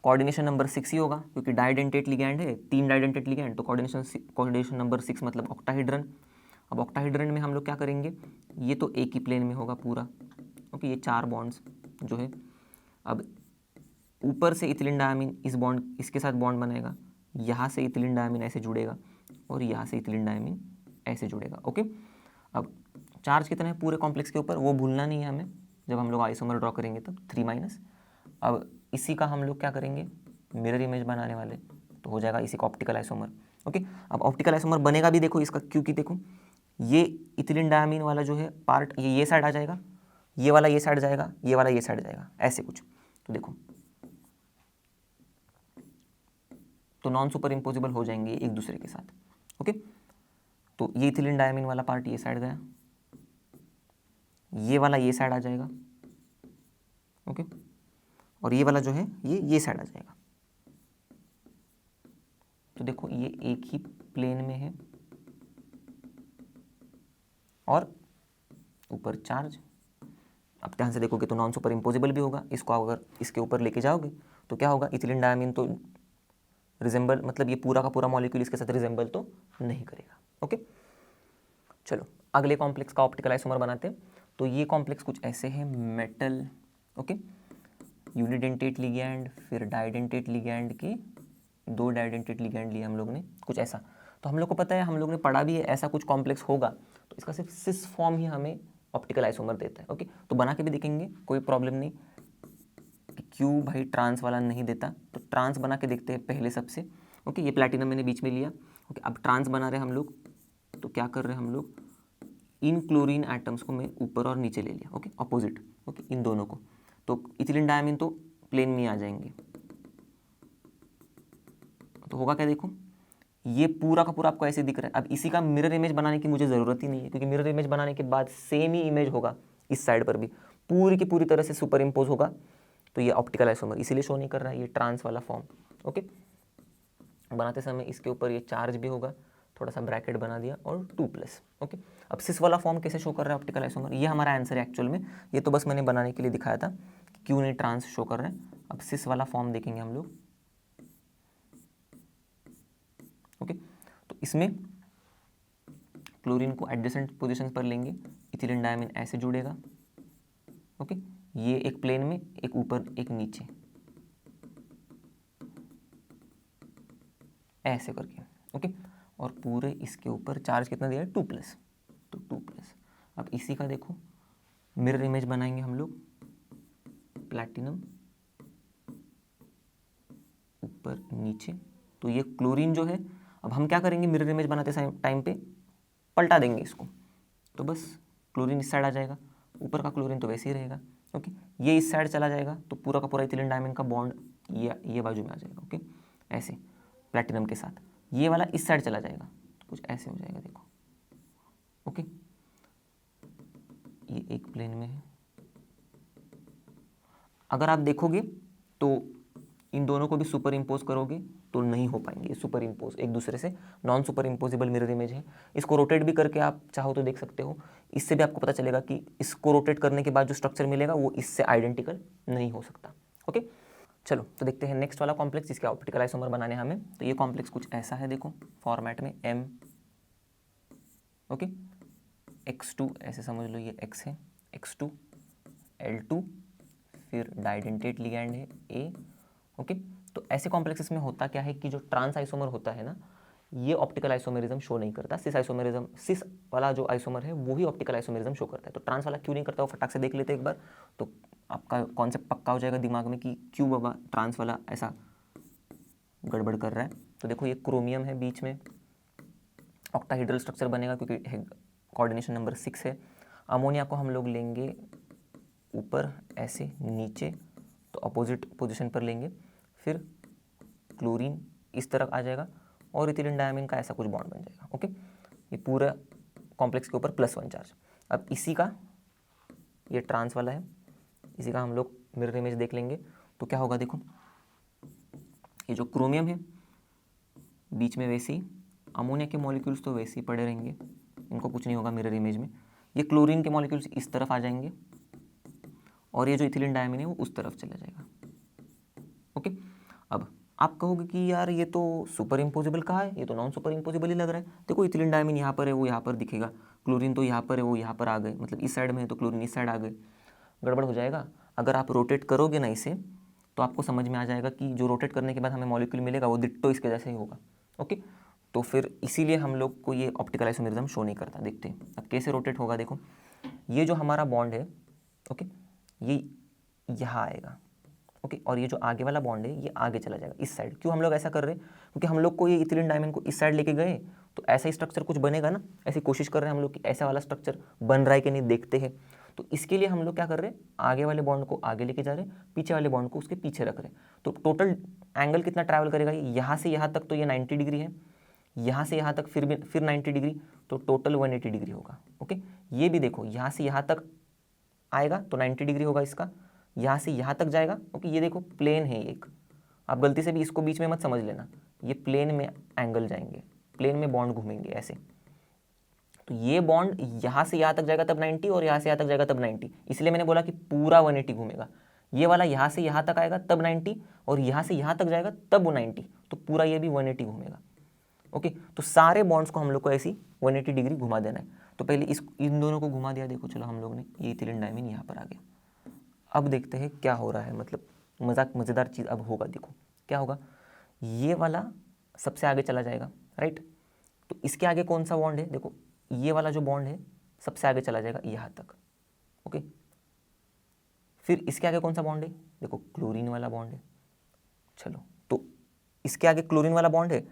कोऑर्डिनेशन नंबर 6 ही होगा क्योंकि डाइडेंटेट लिगैंड है, 3 डाइडेंटेट लिगैंड, तो कोऑर्डिनेशन नंबर 6 मतलब ऑक्टाहेड्रन। अब ऑक्टाहेड्रन में हम लोग क्या करेंगे, ये तो एक ही प्लेन में होगा पूरा, ओके, ये 4 बॉन्ड्स जो है, अब ऊपर से इथिलीन डायमीन इस बॉन्ड, इसके साथ बॉन्ड बनेगा, यहाँ से इथिलीन डायमीन ऐसे जुड़ेगा और यहाँ से इथिलीन डायमीन ऐसे जुड़ेगा, ओके। अब चार्ज कितना है पूरे कॉम्प्लेक्स के ऊपर वो भूलना नहीं है हमें, जब हम लोग आइसोमर ड्रॉ करेंगे तब 3-। अब इसी का हम लोग क्या करेंगे, मिरर इमेज बनाने वाले, तो हो जाएगा इसी का ऑप्टिकल आइसोमर, ओके। अब ऑप्टिकल आइसोमर बनेगा भी देखो इसका, क्योंकि देखो ये इथिलीन डायमीन वाला जो है पार्ट ये साइड आ जाएगा, ये वाला ये साइड जाएगा, ये वाला ये साइड जाएगा, ऐसे कुछ, तो देखो तो नॉन सुपर इम्पोजिबल हो जाएंगे एक दूसरे के साथ, ओके। तो ये इथिलीन डायमीन वाला पार्ट ये साइड गया, ये वाला ये साइड आ जाएगा, ओके, और ये वाला जो है ये साइड आ जाएगा। तो देखो ये एक ही प्लेन में है और ऊपर चार्ज। अब ध्यान से देखोगे तो नॉन सुपर इम्पोजिबल भी होगा, इसको अगर इसके ऊपर लेके जाओगे तो क्या होगा, इथिलीन डायमीन तो रिजेंबल, मतलब ये पूरा का पूरा मॉलिक्यूल इसके साथ रिजेंबल तो नहीं करेगा, ओके। चलो अगले कॉम्प्लेक्स का ऑप्टिकल आइसोमर बनाते हैं। तो ये कॉम्प्लेक्स कुछ ऐसे है, मेटल, ओके, यूनिडेंटेट लिगैंड, फिर डाइडेंटेट लिगैंड के 2 डाइडेंटेट लिगैंड लिए हम लोग ने, कुछ ऐसा। तो हम लोग को पता है, हम लोग ने पढ़ा भी है ऐसा कुछ कॉम्प्लेक्स होगा, तो इसका सिर्फ सिस फॉर्म ही हमें ऑप्टिकल आइसोमर देता है, ओके। तो बना के भी देखेंगे, कोई प्रॉब्लम नहीं। क्यों भाई ट्रांस वाला नहीं देता, तो ट्रांस बना के देखते हैं पहले सबसे, ओके। ये प्लैटिनम मैंने बीच में लिया, ओके। अब ट्रांस बना रहे हम लोग, तो क्या कर रहे हैं हम लोग, इन क्लोरीन एटम्स को मैं ऊपर और नीचे ले लिया, ओके, अपोजिट, ओके, इन दोनों को, तो इथिलीन डायमीन तो प्लेन में आ जाएंगे। तो होगा क्या, देखो ये पूरा का पूरा आपको ऐसे दिख रहा है। अब इसी का मिरर इमेज बनाने की मुझे ज़रूरत ही नहीं है, क्योंकि मिरर इमेज बनाने के बाद सेम ही इमेज होगा इस साइड पर भी, पूरी की पूरी तरह से सुपर इम्पोज होगा। तो ये ऑप्टिकल आइसोमर इसीलिए शो नहीं कर रहा है, ये ट्रांस वाला फॉर्म, ओके। बनाते समय इसके ऊपर ये चार्ज भी होगा, थोड़ा सा ब्रैकेट बना दिया, और 2+, ओके। अब सिस वाला फॉर्म कैसे शो कर रहा है ऑप्टिकल आइसोमर, ये हमारा आंसर है एक्चुअल में, ये तो बस मैंने बनाने के लिए दिखाया था कि क्यों नहीं ट्रांस शो कर रहे हैं। अब सिस वाला फॉर्म देखेंगे हम लोग, ओके। तो इसमें क्लोरीन को एडजेसेंट पोजीशंस पर लेंगे, इथिलीन डायमीन ऐसे जुड़ेगा, ओके, ये एक प्लेन में, एक ऊपर एक नीचे, ऐसे करके, ओके। और पूरे इसके ऊपर चार्ज कितना दिया है, 2+, तो 2+। अब इसी का देखो मिरर इमेज बनाएंगे हम लोग, प्लैटिनम ऊपर नीचे, तो ये क्लोरीन जो है, अब हम क्या करेंगे, मिरर इमेज बनाते टाइम पे पलटा देंगे इसको, तो बस क्लोरीन इस साइड आ जाएगा, ऊपर का क्लोरीन तो वैसे ही रहेगा, ओके। ये इस साइड चला जाएगा, तो पूरा का पूरा इथिलीन डायमीन का बॉन्ड ये बाजू में आ जाएगा, ओके, ऐसे प्लैटिनम के साथ। ये वाला इस साइड चला जाएगा, तो कुछ ऐसे हो जाएगा, देखो, ओके। ये एक प्लेन में है, अगर आप देखोगे तो इन दोनों को भी सुपर इम्पोज करोगे तो नहीं हो पाएंगे सुपर इम्पोज एक दूसरे से, non super imposable mirror image है। इसको रोटेट भी करके आप चाहो तो देख सकते हो, इससे भी आपको पता चलेगा कि इसको रोटेट करने के बाद जो स्ट्रक्चर मिलेगा वो इससे आइडेंटिकल नहीं हो सकता, ओके। चलो तो देखते हैं नेक्स्ट वाला कॉम्प्लेक्स जिसके ऑप्टिकल आइसोमर बनाने हमें। तो ये कॉम्प्लेक्स कुछ ऐसा है, देखो फॉर्मेट में M, ओके, X2 ऐसे समझ लो, ये X है, X2 L2, फिर डाइडेंटेट लिगैंड है A, ओके। तो ऐसे कॉम्प्लेक्सेस में होता क्या है कि जो ट्रांस आइसोमर होता है ना, ये ऑप्टिकल आइसोमेरिज्म शो नहीं करता। सिस वाला जो आइसोमर है वो ही ऑप्टिकल आइसोमेरिज्म शो करता है। तो ट्रांस वाला क्यों नहीं करता, वो फटाक से देख लेते एक बार, तो आपका कॉन्सेप्ट पक्का हो जाएगा दिमाग में कि क्यों बाबा ट्रांस वाला ऐसा गड़बड़ कर रहा है। तो देखो ये क्रोमियम है, बीच में ऑक्टाहेड्रल स्ट्रक्चर बनेगा क्योंकि कोऑर्डिनेशन नंबर 6 है। अमोनिया को हम लोग लेंगे ऊपर ऐसे नीचे, तो अपोजिट पोजीशन पर लेंगे। फिर क्लोरीन इस तरफ आ जाएगा और इथिलीन डायमीन का ऐसा कुछ बॉन्ड बन जाएगा। ओके, ये पूरा कॉम्प्लेक्स के ऊपर +1 चार्ज। अब इसी का, ये ट्रांस वाला है, इसी का हम लोग मिरर इमेज देख लेंगे तो क्या होगा। देखो ये जो क्रोमियम है बीच में वैसे ही, अमोनिया के मॉलिक्यूल्स तो वैसे ही पड़े रहेंगे, इनको कुछ नहीं होगा मिरर इमेज में। ये क्लोरीन के मॉलिक्यूल्स इस तरफ आ जाएंगे और ये जो इथिलीन डायमीन है वो उस तरफ चला जाएगा। ओके, अब आप कहोगे कि यार ये तो सुपर इम्पोजिबल कहा है, ये तो नॉन सुपर इम्पोजिबल ही लग रहा है। देखो इथिलीन डायमीन यहाँ पर है, वो यहाँ पर दिखेगा, क्लोरीन तो यहाँ पर है, वो यहाँ पर आ गए, मतलब इस साइड में है तो क्लोरीन इस साइड आ गए, गड़बड़ हो जाएगा। अगर आप रोटेट करोगे ना इसे तो आपको समझ में आ जाएगा कि जो रोटेट करने के बाद हमें मॉलिक्यूल मिलेगा वो डिट्टो इसके जैसे ही होगा। ओके, तो फिर इसीलिए हम लोग को ये ऑप्टिकल आइसोमेरिज्म शो नहीं करता। देखते हैं अब कैसे रोटेट होगा। देखो ये जो हमारा बॉन्ड है, ओके, ये यहाँ आएगा, ओके, और ये जो आगे वाला बॉन्ड है ये आगे चला जाएगा इस साइड। क्यों हम लोग ऐसा कर रहे हैं, क्योंकि हम लोग को ये इथिलीन डायमीन को इस साइड लेके गए तो ऐसा ही स्ट्रक्चर कुछ बनेगा ना, ऐसी कोशिश कर रहे हैं हम लोग कि ऐसा वाला स्ट्रक्चर बन रहा है कि नहीं देखते हैं। तो इसके लिए हम लोग क्या कर रहे हैं, आगे वाले बॉन्ड को आगे लेके जा रहे हैं, पीछे वाले बॉन्ड को उसके पीछे रख रहे हैं। तो टोटल एंगल कितना ट्रैवल करेगा, यहाँ से यहाँ तक तो ये 90 डिग्री है, यहाँ से यहाँ तक फिर 90 डिग्री, तो टोटल 180 डिग्री होगा। ओके, ये भी देखो यहाँ से यहाँ तक आएगा तो 90 डिग्री होगा इसका, यहाँ से यहाँ तक जाएगा। ओके, ये देखो प्लेन है एक, आप गलती से भी इसको बीच में मत समझ लेना, ये प्लेन में एंगल जाएंगे, प्लेन में बॉन्ड घूमेंगे ऐसे। तो ये बॉन्ड यहाँ से यहाँ तक जाएगा तब 90 और यहाँ से यहाँ तक जाएगा तब 90, इसलिए मैंने बोला कि पूरा 180 घूमेगा। ये वाला यहाँ से यहाँ तक आएगा तब 90 और यहाँ से यहाँ तक जाएगा तब वो 90, तो पूरा ये भी 180 घूमेगा। ओके, तो सारे बॉन्ड्स को हम लोग को ऐसी 180 डिग्री घुमा देना है। तो पहले इन दोनों को घुमा दिया, देखो चलो हम लोग ने, ये इथिलीन डायमीन यहाँ पर आ गया। अब देखते हैं क्या हो रहा है, मतलब मज़ेदार चीज़ अब होगा। देखो क्या होगा, ये वाला सबसे आगे चला जाएगा, राइट। तो इसके आगे कौन सा बॉन्ड है, देखो ये वाला जो बॉन्ड है सबसे आगे चला जाएगा यहाँ तक। ओके, फिर इसके आगे कौन सा बॉन्ड है, देखो क्लोरीन वाला बॉन्ड है। चलो, तो इसके आगे क्लोरीन वाला बॉन्ड है,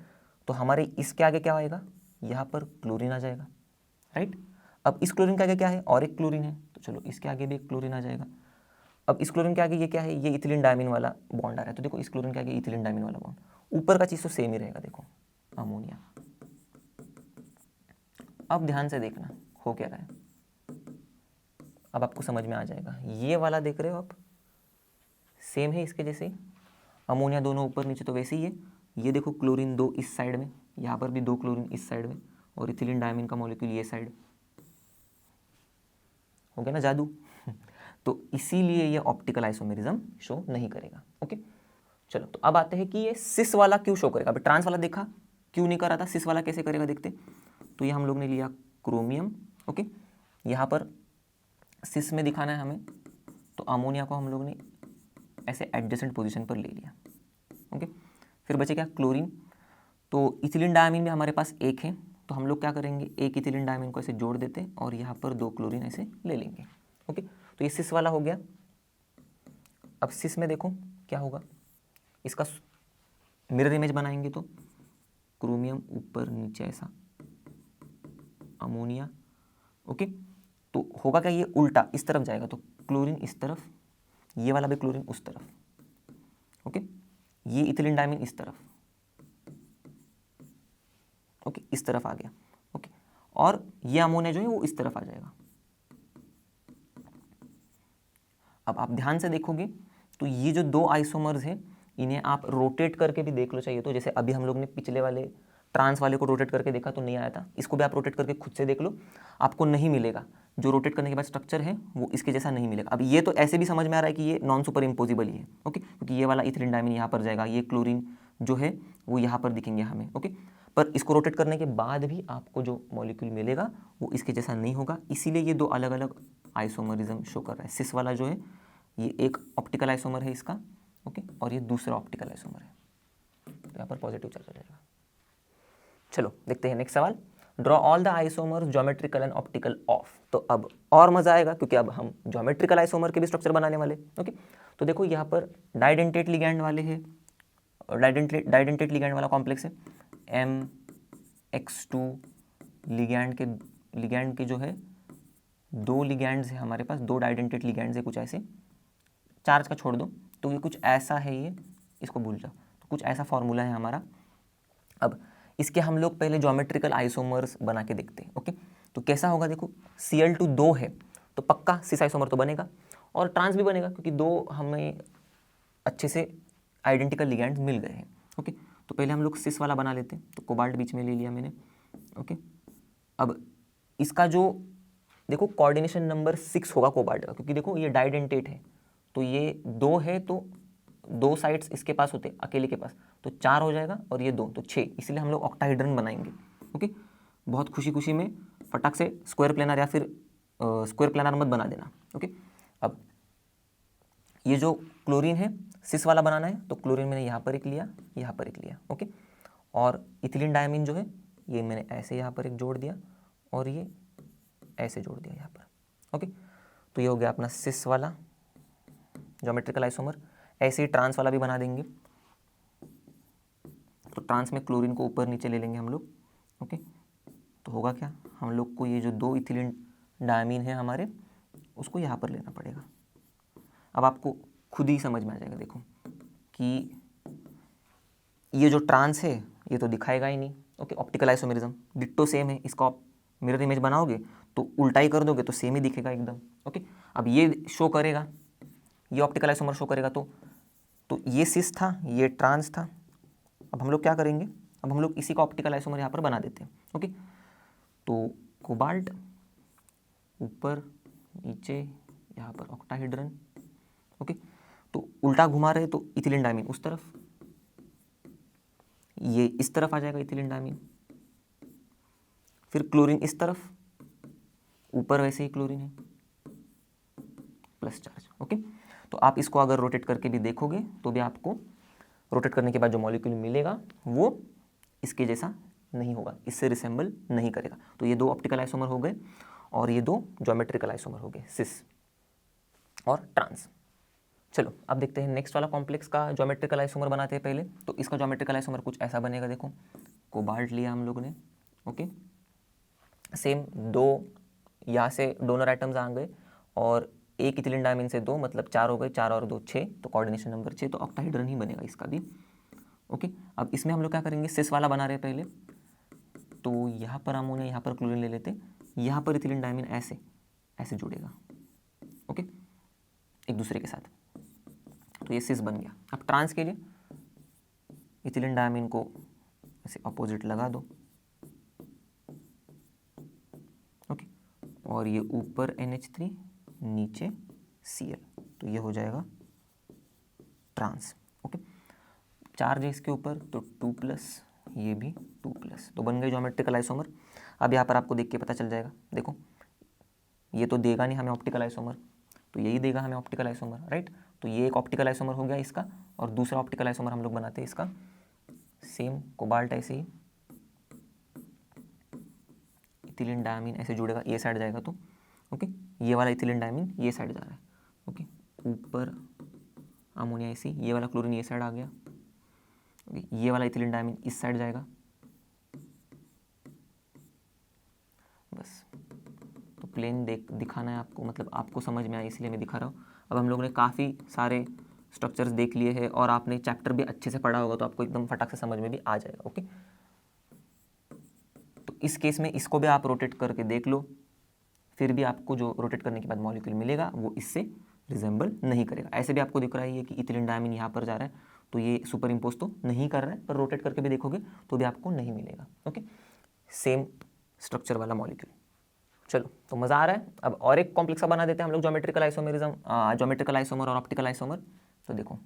तो हमारे इसके आगे क्या आएगा, यहाँ पर क्लोरीन आ जाएगा, राइट। अब इस क्लोरीन के आगे क्या है, और एक क्लोरीन है, तो चलो इसके आगे भी एक क्लोरीन आ जाएगा। अब इस क्लोरीन के आगे ये क्या है, ये इथिलीन डायमीन वाला बॉन्ड आ रहा है, तो देखो इस क्लोरीन के आगे इथिलीन डायमीन वाला बॉन्ड, ऊपर का चीज़ तो सेम ही रहेगा। देखो अमोनिया, अब ध्यान से देखना हो क्या रहा है, अब आपको समझ में आ जाएगा। ये वाला देख रहे हो आप, सेम है इसके जैसे, अमोनिया दोनों ऊपर नीचे तो वैसे ही है। ये देखो क्लोरीन 2 इस साइड में, यहाँ पर भी 2 क्लोरीन इस साइड में, और इथिलीन डायमीन का मॉलिक्यूल ये साइड, हो गया ना जादू। तो इसीलिए ये ऑप्टिकल आइसोमेरिज्म शो नहीं करेगा। ओके, चलो तो अब आते हैं कि ये सिस वाला क्यों शो करेगा। अभी ट्रांस वाला देखा क्यों नहीं कर रहा था, सिस वाला कैसे करेगा देखते। तो ये हम लोग ने लिया क्रोमियम, ओके, यहाँ पर सिस में दिखाना है हमें, तो अमोनिया को हम लोग ने ऐसे एडजेसेंट पोजीशन पर ले लिया। ओके, फिर बचे क्या, क्लोरीन। तो इथिलीन डायमीन में हमारे पास एक है, तो हम लोग क्या करेंगे, एक इथिलीन डायमीन को ऐसे जोड़ देते हैं और यहाँ पर 2 क्लोरीन ऐसे ले लेंगे। ओके, तो ये सिस वाला हो गया। अब सिस में देखो क्या होगा, इसका मिरर इमेज बनाएंगे तो क्रोमियम ऊपर नीचे ऐसा, अमोनिया। ओके, तो होगा क्या, ये उल्टा इस तरफ जाएगा, तो क्लोरीन इस तरफ, ये वाला भी क्लोरीन उस तरफ। ओके, ये इथिलीन डायमीन इस तरफ, ओके, इस तरफ आ गया। ओके, और ये अमोनिया जो है वो इस तरफ आ जाएगा। अब आप ध्यान से देखोगे तो ये जो 2 आइसोमर्स हैं इन्हें आप रोटेट करके भी देख लो चाहिए तो, जैसे अभी हम लोग ने पिछले वाले ट्रांस वाले को रोटेट करके देखा तो नहीं आया था, इसको भी आप रोटेट करके खुद से देख लो, आपको नहीं मिलेगा। जो रोटेट करने के बाद स्ट्रक्चर है वो इसके जैसा नहीं मिलेगा। अब ये तो ऐसे भी समझ में आ रहा है कि ये नॉन सुपर इम्पोजिबल ही है। ओके, क्योंकि ये वाला इथिलीन डायमीन यहाँ पर जाएगा, ये क्लोरीन जो है वो यहाँ पर दिखेंगे हमें। ओके, पर इसको रोटेट करने के बाद भी आपको जो मॉलिक्यूल मिलेगा वो इसके जैसा नहीं होगा, इसीलिए ये 2 अलग अलग आइसोमरिज्म शो कर रहा है। सिस वाला जो है ये एक ऑप्टिकल आइसोमर है इसका, ओके, और ये दूसरा ऑप्टिकल आइसोमर है। तो यहाँ पर पॉजिटिव चार्ज आ जाएगा। चलो देखते हैं नेक्स्ट सवाल। Draw all the isomers geometrical and optical of. तो अब और मजा आएगा क्योंकि अब हम ज्योमेट्रिकल आइसोमर के भी स्ट्रक्चर बनाने वाले। ओके, तो देखो यहाँ पर डाइडेंटेट लिगैंड वाले हैं, डाइडेंटेट लिगैंड वाला कॉम्प्लेक्स है। MX2 लिगैंड के जो है 2 लिगैंड्स है हमारे पास, 2 डाइडेंटेट लिगैंड्स है कुछ ऐसे। चार्ज का छोड़ दो, तो ये कुछ ऐसा है, ये इसको भूल जाओ। तो कुछ ऐसा फॉर्मूला है हमारा। अब इसके हम लोग पहले ज्योमेट्रिकल आइसोमर्स बना के देखते हैं। ओके, तो कैसा होगा देखो, Cl2 2 है तो पक्का सिस आइसोमर तो बनेगा, और ट्रांस भी बनेगा क्योंकि 2 हमें अच्छे से आइडेंटिकल लिगैंड्स मिल गए हैं। ओके, तो पहले हम लोग सिस वाला बना लेते हैं। तो कोबाल्ट बीच में ले लिया मैंने। ओके, अब इसका जो देखो कोऑर्डिनेशन नंबर 6 होगा कोबाल्ट का, क्योंकि देखो ये डाइडेंटेट है, तो ये 2 है तो 2 साइड्स इसके पास होते अकेले के पास, तो 4 हो जाएगा, और ये 2 तो 6, इसलिए हम लोग ऑक्टाहेड्रन बनाएंगे। ओके, बहुत खुशी खुशी में फटाक से स्क्वायर प्लेनर या फिर स्क्वायर प्लेनर मत बना देना। ओके, अब ये जो क्लोरीन है सिस वाला बनाना है, तो क्लोरीन मैंने यहाँ पर एक लिया, यहाँ पर एक लिया। ओके, और इथिलीन डायमीन जो है ये मैंने ऐसे यहाँ पर एक जोड़ दिया, और ये ऐसे जोड़ दिया यहाँ पर। ओके, तो ये हो गया अपना सिस वाला ज्योमेट्रिकल आइसोमर। ऐसे ही ट्रांस वाला भी बना देंगे। तो ट्रांस में क्लोरीन को ऊपर नीचे ले लेंगे हम लोग। ओके, तो होगा क्या, हम लोग को ये जो 2 इथिलीन डायमीन है हमारे, उसको यहाँ पर लेना पड़ेगा। अब आपको खुद ही समझ में आ जाएगा देखो कि ये जो ट्रांस है ये तो दिखाएगा ही नहीं। Okay, optical isomerism ditto same है, इसका आप मिरर इमेज बनाओगे तो उल्टा ही कर दोगे तो सेम ही दिखेगा एकदम। ओके, अब ये शो करेगा, ये ऑप्टिकल आइसोमर शो करेगा, तो ये सिस था, ये ट्रांस था। अब हम लोग क्या करेंगे, अब हम लोग इसी का ऑप्टिकल आइसोमर यहाँ पर बना देते हैं। ओके, तो कोबाल्ट ऊपर नीचे, यहाँ पर ऑक्टाहेड्रन। ओके, तो उल्टा घुमा रहे तो इथिलीन डायमीन उस तरफ, ये इस तरफ आ जाएगा इथिलीन डायमीन, फिर क्लोरीन इस तरफ, ऊपर वैसे ही क्लोरीन है प्लस चार्ज। ओके, तो आप इसको अगर रोटेट करके भी देखोगे तो भी आपको रोटेट करने के बाद जो मॉलिक्यूल मिलेगा वो इसके जैसा नहीं होगा, इससे रिसेंबल नहीं करेगा। तो ये 2 ऑप्टिकल आइसोमर हो गए और ये 2 ज्योमेट्रिकल आइसोमर हो गए, सिस और ट्रांस। चलो अब देखते हैं नेक्स्ट वाला कॉम्प्लेक्स का ज्योमेट्रिकल आइसोमर बनाते हैं पहले। तो इसका ज्योमेट्रिकल आइसोमर कुछ ऐसा बनेगा, देखो कोबाल्ट लिया हम लोग ने। ओके, सेम 2 यहाँ से डोनर आइटम्स आ गए, और एक इथिलीन डायमीन से 2 मतलब 4 हो गए, 4 और 2 6, तो कोऑर्डिनेशन नंबर 6, तो ऑक्टाहेड्रन ही बनेगा इसका भी। ओके, अब इसमें हम लोग क्या करेंगे, सिस वाला बना रहे हैं पहले, तो यहाँ पर अमोनिया, यहाँ पर क्लोरीन ले लेते, यहाँ पर इथिलीन डायमीन ऐसे ऐसे जुड़ेगा। ओके, एक दूसरे के साथ, तो ये सिस बन गया। अब ट्रांस के लिए इथिलीन डायमीन को ऐसे अपोजिट लगा दो। ओके, और ये ऊपर NH3 नीचे Cl, तो ये हो जाएगा ट्रांस। ओके, चार्ज है इसके ऊपर तो 2+, ये भी 2+, तो बन गए ज्योमेट्रिकल आइसोमर। अब यहाँ पर आपको देख के पता चल जाएगा, देखो ये तो देगा नहीं हमें ऑप्टिकल आइसोमर, तो यही देगा हमें ऑप्टिकल आइसोमर, राइट। तो ये एक ऑप्टिकल आइसोमर हो गया इसका, और दूसरा ऑप्टिकल आइसोमर हम लोग बनाते हैं इसका, सेम कोबाल्ट ऐसे ही, इथिलीन डायमीन ऐसे जुड़ेगा, ये साइड जाएगा तो ओके, ये वाला इथिलीन डायमीन ये साइड जा रहा है। ओके, ऊपर अमोनिया ऐसे, ये वाला क्लोरीन ये साइड आ गया। ओके, ये वाला इथिलीन डायमीन इस साइड जाएगा, बस। तो प्लेन दिखाना है आपको, मतलब आपको समझ में आया इसलिए मैं दिखा रहा हूँ। अब हम लोगों ने काफ़ी सारे स्ट्रक्चर्स देख लिए हैं, और आपने चैप्टर भी अच्छे से पढ़ा होगा, तो आपको एकदम फटाक से समझ में भी आ जाएगा। ओके, तो इस केस में इसको भी आप रोटेट करके देख लो, फिर भी आपको जो रोटेट करने के बाद मॉलिक्यूल मिलेगा वो इससे रिजेंबल नहीं करेगा। ऐसे भी आपको दिख रहा है कि इथिलीन डायमीन यहाँ पर जा रहा है, तो ये सुपर इम्पोज तो नहीं कर रहा है, पर रोटेट करके भी देखोगे तो भी आपको नहीं मिलेगा। ओके, सेम स्ट्रक्चर वाला मॉलिक्यूल। चलो, तो मज़ा आ रहा है। अब और एक कॉम्प्लेक्स का बना देते हैं हम लोग, ज्योमेट्रिकल आइसोमेरिज्म, ज्योमेट्रिकल आइसोमर और ऑप्टिकल आइसोमर। तो देखो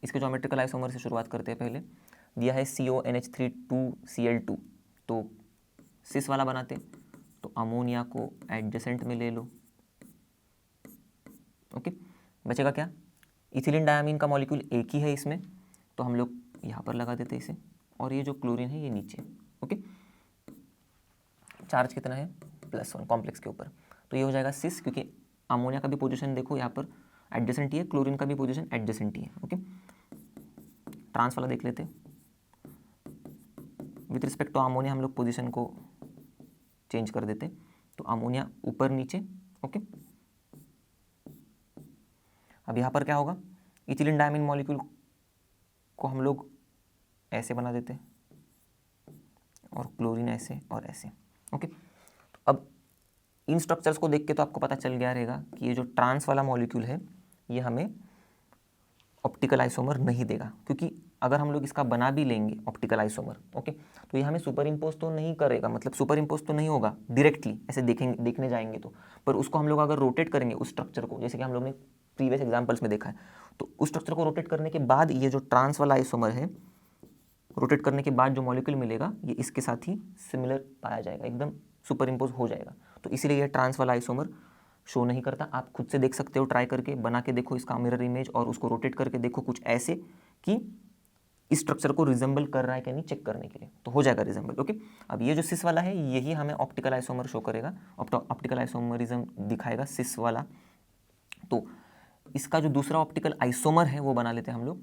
इसके ज्योमेट्रिकल आइसोमर से शुरुआत करते हैं। पहले दिया है CONH3 2Cl2, तो सिस वाला बनाते हैं, तो अमोनिया को एडजेसेंट में ले लो। ओके, बचेगा क्या, इथिलीन डायमीन का मॉलिक्यूल एक ही है इसमें, तो हम लोग यहाँ पर लगा देते इसे, और ये जो क्लोरीन है ये नीचे। ओके, चार्ज कितना है +1 कॉम्प्लेक्स के ऊपर, तो ये हो जाएगा सिस, क्योंकि अमोनिया का भी पोजीशन देखो यहाँ पर एडजेसेंट ही है, क्लोरीन का भी पोजीशन एडजेसेंट ही है। ओके, ट्रांस वाला देख लेते, विथ रिस्पेक्ट टू अमोनिया हम लोग पोजीशन को चेंज कर देते, तो अमोनिया ऊपर नीचे। ओके, अब यहाँ पर क्या होगा, इथिलीन डायमीन मॉलिक्यूल को हम लोग ऐसे बना देते और क्लोरीन ऐसे और ऐसे। ओके, तो अब इन स्ट्रक्चर्स को देख के तो आपको पता चल गया रहेगा कि ये जो ट्रांस वाला मॉलिक्यूल है ये हमें ऑप्टिकल आइसोमर नहीं देगा, क्योंकि अगर हम लोग इसका बना भी लेंगे ऑप्टिकल आइसोमर, ओके, तो ये हमें सुपर इम्पोज तो नहीं करेगा, मतलब सुपर इम्पोज तो नहीं होगा डायरेक्टली ऐसे देखने जाएंगे तो, पर उसको हम लोग अगर रोटेट करेंगे उस स्ट्रक्चर को, जैसे कि हम लोग ने प्रीवियस एग्जाम्पल्स में देखा है, तो उस स्ट्रक्चर को रोटेट करने के बाद ये जो ट्रांस वाला आइसोमर है, रोटेट करने के बाद जो मॉलिक्यूल मिलेगा ये इसके साथ ही सिमिलर पाया जाएगा, एकदम सुपर इम्पोज हो जाएगा। तो इसीलिए ये ट्रांस वाला आइसोमर शो नहीं करता। आप खुद से देख सकते हो, ट्राई करके बना के देखो इसका मिरर इमेज, और उसको रोटेट करके देखो कुछ ऐसे कि इस स्ट्रक्चर को रिजेंबल कर रहा है कि नहीं, चेक करने के लिए, तो हो जाएगा रिजेंबल। ओके, अब ये जो सिस वाला है यही हमें ऑप्टिकल आइसोमर शो करेगा, ऑप्टिकल आइसोमरिज्म दिखाएगा सिस वाला। तो इसका जो दूसरा ऑप्टिकल आइसोमर है वो बना लेते हैं हम लोग,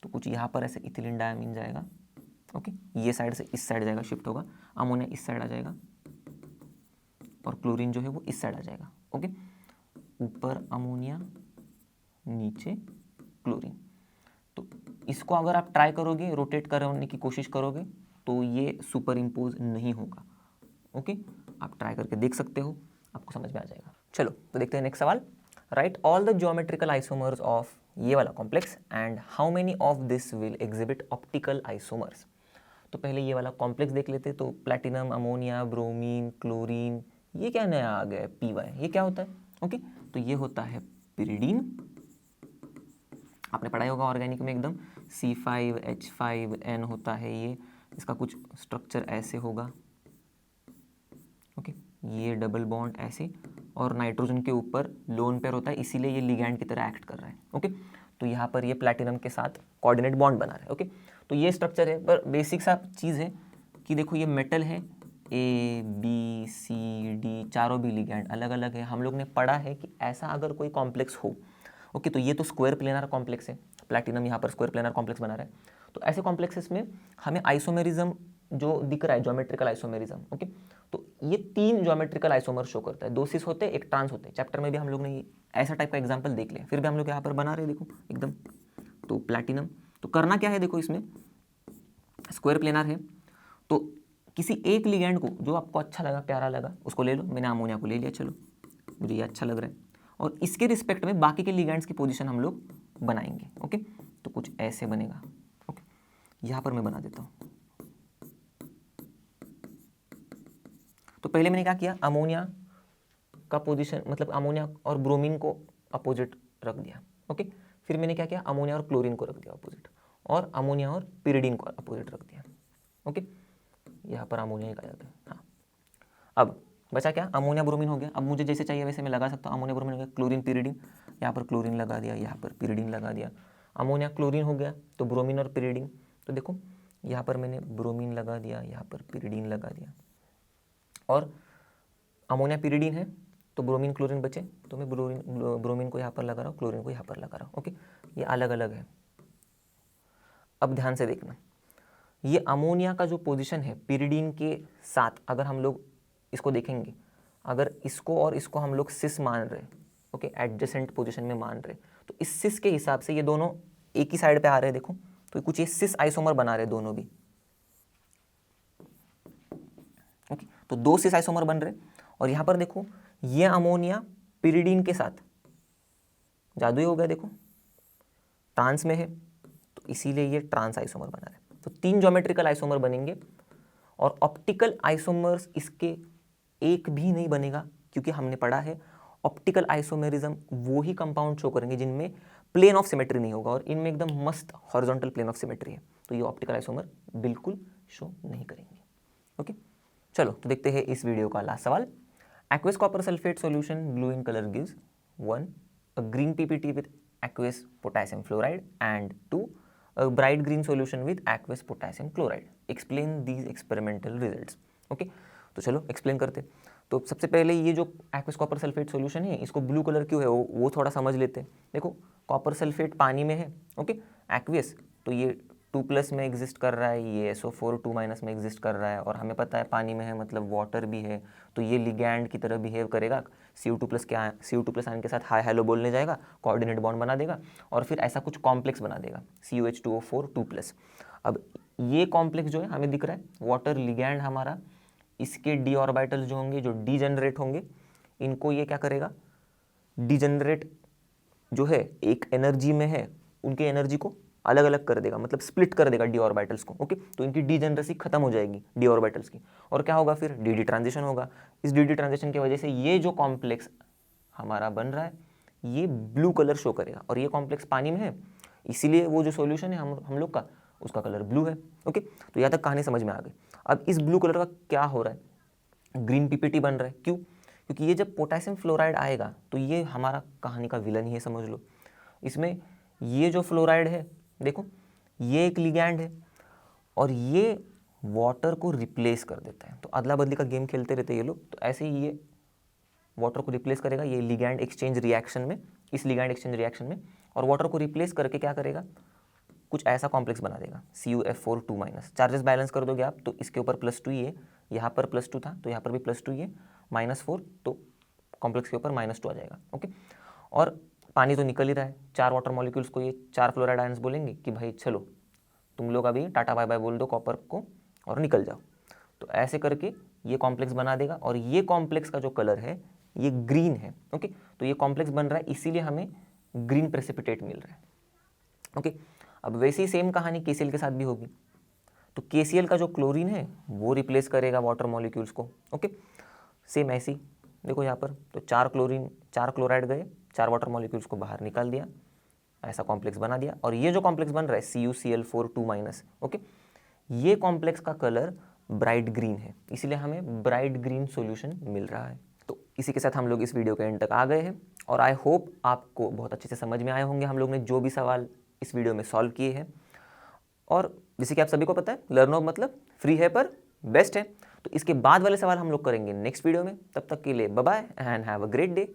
तो कुछ यहाँ पर ऐसे इथिलीन डायमीन जाएगा। ओके, ये साइड से इस साइड जाएगा, शिफ्ट होगा, अमोनिया इस साइड आ जाएगा और क्लोरीन जो है वो इस साइड आ जाएगा। ओके, ऊपर अमोनिया नीचे क्लोरीन। तो इसको अगर आप ट्राई करोगे, रोटेट करने की कोशिश करोगे, तो ये सुपर इम्पोज नहीं होगा। ओके, आप ट्राई करके देख सकते हो, आपको समझ में आ जाएगा। चलो तो देखते हैं नेक्स्ट सवाल। Right all the geometrical isomers of ये वाला complex and how many of this will exhibit optical isomers. तो पहले ये वाला कॉम्प्लेक्स देख लेते, तो प्लैटिनम, अमोनिया, ब्रोमीन, क्लोरीन, ये क्या नया आ गया है PY, ये क्या होता है। ओके, तो ये होता है पिरिडीन, आपने पढ़ाई होगा ऑर्गेनिक में एकदम, C5H5N होता है ये, इसका कुछ स्ट्रक्चर ऐसे होगा। ओके, ये डबल बॉन्ड ऐसे, और नाइट्रोजन के ऊपर लोन पेयर होता है, इसीलिए ये लिगैंड की तरह एक्ट कर रहा है। ओके, तो यहाँ पर ये प्लैटिनम के साथ कोऑर्डिनेट बॉन्ड बना रहा है। ओके, तो ये स्ट्रक्चर है, पर बेसिक सा चीज़ है कि देखो ये मेटल है, ABCD चारों भी लिगैंड अलग अलग है। हम लोग ने पढ़ा है कि ऐसा अगर कोई कॉम्प्लेक्स हो, ओके, तो ये तो स्क्वायर प्लेनर कॉम्प्लेक्स है, प्लैटिनम यहाँ पर स्क्वायर प्लेनर कॉम्प्लेक्स बना रहा है, तो ऐसे कॉम्प्लेक्सेस में हमें आइसोमेरिज्म जो दिख रहा है, ज्योमेट्रिकल आइसोमेरिज्म। ओके, तो ये 3 ज्योमेट्रिकल आइसोमर शो करता है, 2 सिस होते हैं, 1 ट्रांस होते हैं। चैप्टर में भी हम लोग ने ऐसा टाइप का एग्जाम्पल देख लिया, फिर भी हम लोग यहाँ पर बना रहे हैं, देखो एकदम। तो प्लैटिनम, तो करना क्या है, देखो इसमें स्क्वायर प्लेनर है, तो किसी एक लिगैंड को जो आपको अच्छा लगा, प्यारा लगा, उसको ले लो। मैंने अमोनिया को ले लिया, चलो मुझे ये अच्छा लग रहा है, और इसके रिस्पेक्ट में बाकी के लिगैंड्स की पोजीशन हम लोग बनाएंगे। ओके, तो कुछ ऐसे बनेगा। ओके, यहाँ पर मैं बना देता हूँ। तो पहले मैंने क्या किया, अमोनिया का पोजीशन, मतलब अमोनिया और ब्रोमीन को अपोजिट रख दिया। ओके, फिर मैंने क्या किया, अमोनिया और क्लोरीन को रख दिया अपोजिट, और अमोनिया और पिरिडीन को अपोजिट रख दिया। ओके, यहाँ पर अमोनिया निकाल जाता है। हाँ, अब बचा क्या, अमोनिया ब्रोमीन हो गया। अब मुझे जैसे चाहिए वैसे मैं लगा सकता हूँ, अमोनिया ब्रोमीन हो गया, क्लोरीन पिरिडीन, यहाँ पर क्लोरीन लगा दिया, यहाँ पर पिरिडीन लगा दिया। अमोनिया क्लोरीन हो गया, तो ब्रोमीन और पिरिडीन, तो देखो यहाँ पर मैंने ब्रोमीन लगा दिया, यहाँ पर पिरिडीन लगा दिया, और अमोनिया पिरिडीन है तो ब्रोमीन क्लोरीन बचे, तो मैं ब्रोमीन को यहाँ पर लगा रहा हूँ, क्लोरीन को यहाँ पर लगा रहा हूँ। ओके, ये अलग अलग है। अब ध्यान से देखना, ये अमोनिया का जो पोजीशन है पिरिडीन के साथ, अगर हम लोग इसको देखेंगे, अगर इसको और इसको हम लोग सिस मान रहे, ओके, एडजेसेंट पोजीशन में मान रहे, तो इस सिस के हिसाब से ये दोनों एक ही साइड पे आ रहे हैं, देखो, तो कुछ ये सिस आइसोमर बना रहे दोनों भी। ओके, तो 2 सिस आइसोमर बन रहे, और यहाँ पर देखो ये अमोनिया पिरिडीन के साथ जादू ही हो गया, देखो ट्रांस में है, तो इसीलिए ये ट्रांस आइसोमर बना रहे। तो 3 ज्योमेट्रिकल आइसोमर बनेंगे, और ऑप्टिकल आइसोमर्स इसके एक भी नहीं बनेगा, क्योंकि हमने पढ़ा है ऑप्टिकल आइसोमेरिज्म वो ही कंपाउंड शो करेंगे जिनमें प्लेन ऑफ सिमेट्री नहीं होगा, और इनमें एकदम मस्त हॉरिजॉन्टल प्लेन ऑफ सिमेट्री है, तो ये ऑप्टिकल आइसोमर बिल्कुल शो नहीं करेंगे। ओके, चलो तो देखते हैं इस वीडियो का लास्ट सवाल। aqueous copper sulfate solution blue in color gives 1 a green PPT with aqueous potassium fluoride and to a bright green solution with aqueous potassium chloride. Explain these experimental results. Okay तो चलो explain करते। तो सबसे पहले ये जो aqueous copper sulphate solution है इसको ब्लू कलर क्यों है वो थोड़ा समझ लेते हैं। देखो कॉपर सल्फेट पानी में है, ओके, एक्वियस, तो ये 2+ में एग्जिस्ट कर रहा है, ये SO4 2- में एग्जिस्ट कर रहा है, और हमें पता है पानी में है मतलब वाटर भी है, तो ये लिगैंड की तरह बिहेव करेगा। Cu2+ के Cu2+ आयन के साथ हाई हेलो बोलने जाएगा, कोऑर्डिनेट बॉन्ड बना देगा और फिर ऐसा कुछ कॉम्प्लेक्स बना देगा CuH2O4 2+। अब ये कॉम्प्लेक्स जो है हमें दिख रहा है वाटर लिगैंड हमारा, इसके डी ऑर्बिटल्स जो होंगे जो डीजेनरेट होंगे इनको ये क्या करेगा, डीजेनरेट जो है एक एनर्जी में है उनके एनर्जी को अलग अलग कर देगा, मतलब स्प्लिट कर देगा डी ऑर्बिटल्स को, ओके, तो इनकी डीजेनरेसी खत्म हो जाएगी डी ऑर्बिटल्स की, और क्या होगा फिर डी ट्रांजिशन होगा। इस डी ट्रांजिशन की वजह से ये जो कॉम्प्लेक्स हमारा बन रहा है ये ब्लू कलर शो करेगा, और ये कॉम्प्लेक्स पानी में है इसीलिए वो जो सॉल्यूशन है हम लोग का उसका कलर ब्लू है, ओके। तो यहाँ तक कहानी समझ में आ गई। अब इस ब्लू कलर का क्या हो रहा है, ग्रीन पीपीटी बन रहा है, क्यों? क्योंकि ये जब पोटेशियम फ्लोराइड आएगा तो ये हमारा कहानी का विलन ही है समझ लो। इसमें ये जो फ्लोराइड है देखो ये एक लिगैंड है और ये वाटर को रिप्लेस कर देता है, तो अदला बदली का गेम खेलते रहते हैं ये लोग। तो ऐसे ही ये वाटर को रिप्लेस करेगा ये लिगैंड एक्सचेंज रिएक्शन में, इस लिगैंड एक्सचेंज रिएक्शन में, और वाटर को रिप्लेस करके क्या करेगा, कुछ ऐसा कॉम्प्लेक्स बना देगा CuF4 2-। चार्जेस बैलेंस कर दोगे आप तो इसके ऊपर +2 ही है, यहाँ पर +2 था तो यहाँ पर भी +2 ही है, -4 तो कॉम्प्लेक्स के ऊपर -2 आ जाएगा, ओके। और पानी तो निकल ही रहा है, 4 वाटर मॉलिक्यूल्स को ये 4 फ्लोराइड आयंस बोलेंगे कि भाई चलो तुम लोग अभी टाटा बाय बाय बोल दो कॉपर को और निकल जाओ। तो ऐसे करके ये कॉम्प्लेक्स बना देगा, और ये कॉम्प्लेक्स का जो कलर है ये ग्रीन है, ओके। तो ये कॉम्प्लेक्स बन रहा है इसीलिए हमें ग्रीन प्रेसिपिटेट मिल रहा है, ओके। अब वैसी सेम कहानी KCl के साथ भी होगी, तो KCl का जो क्लोरीन है वो रिप्लेस करेगा वाटर मॉलिक्यूल्स को, ओके। सेम ऐसी देखो यहाँ पर, तो 4 क्लोराइड गए, 4 वाटर मॉलिक्यूल्स को बाहर निकाल दिया, ऐसा कॉम्प्लेक्स बना दिया, और ये जो कॉम्प्लेक्स बन रहा है CuCl4 2-, ओके, ये कॉम्प्लेक्स का कलर ब्राइट ग्रीन है, इसलिए हमें ब्राइट ग्रीन सॉल्यूशन मिल रहा है। तो इसी के साथ हम लोग इस वीडियो के एंड तक आ गए हैं, और आई होप आपको बहुत अच्छे से समझ में आए होंगे हम लोग ने जो भी सवाल इस वीडियो में सॉल्व किए हैं। और जैसे कि आप सभी को पता है लर्नओव मतलब फ्री है पर बेस्ट है, तो इसके बाद वाले सवाल हम लोग करेंगे नेक्स्ट वीडियो में। तब तक के लिए bye bye and have a great day.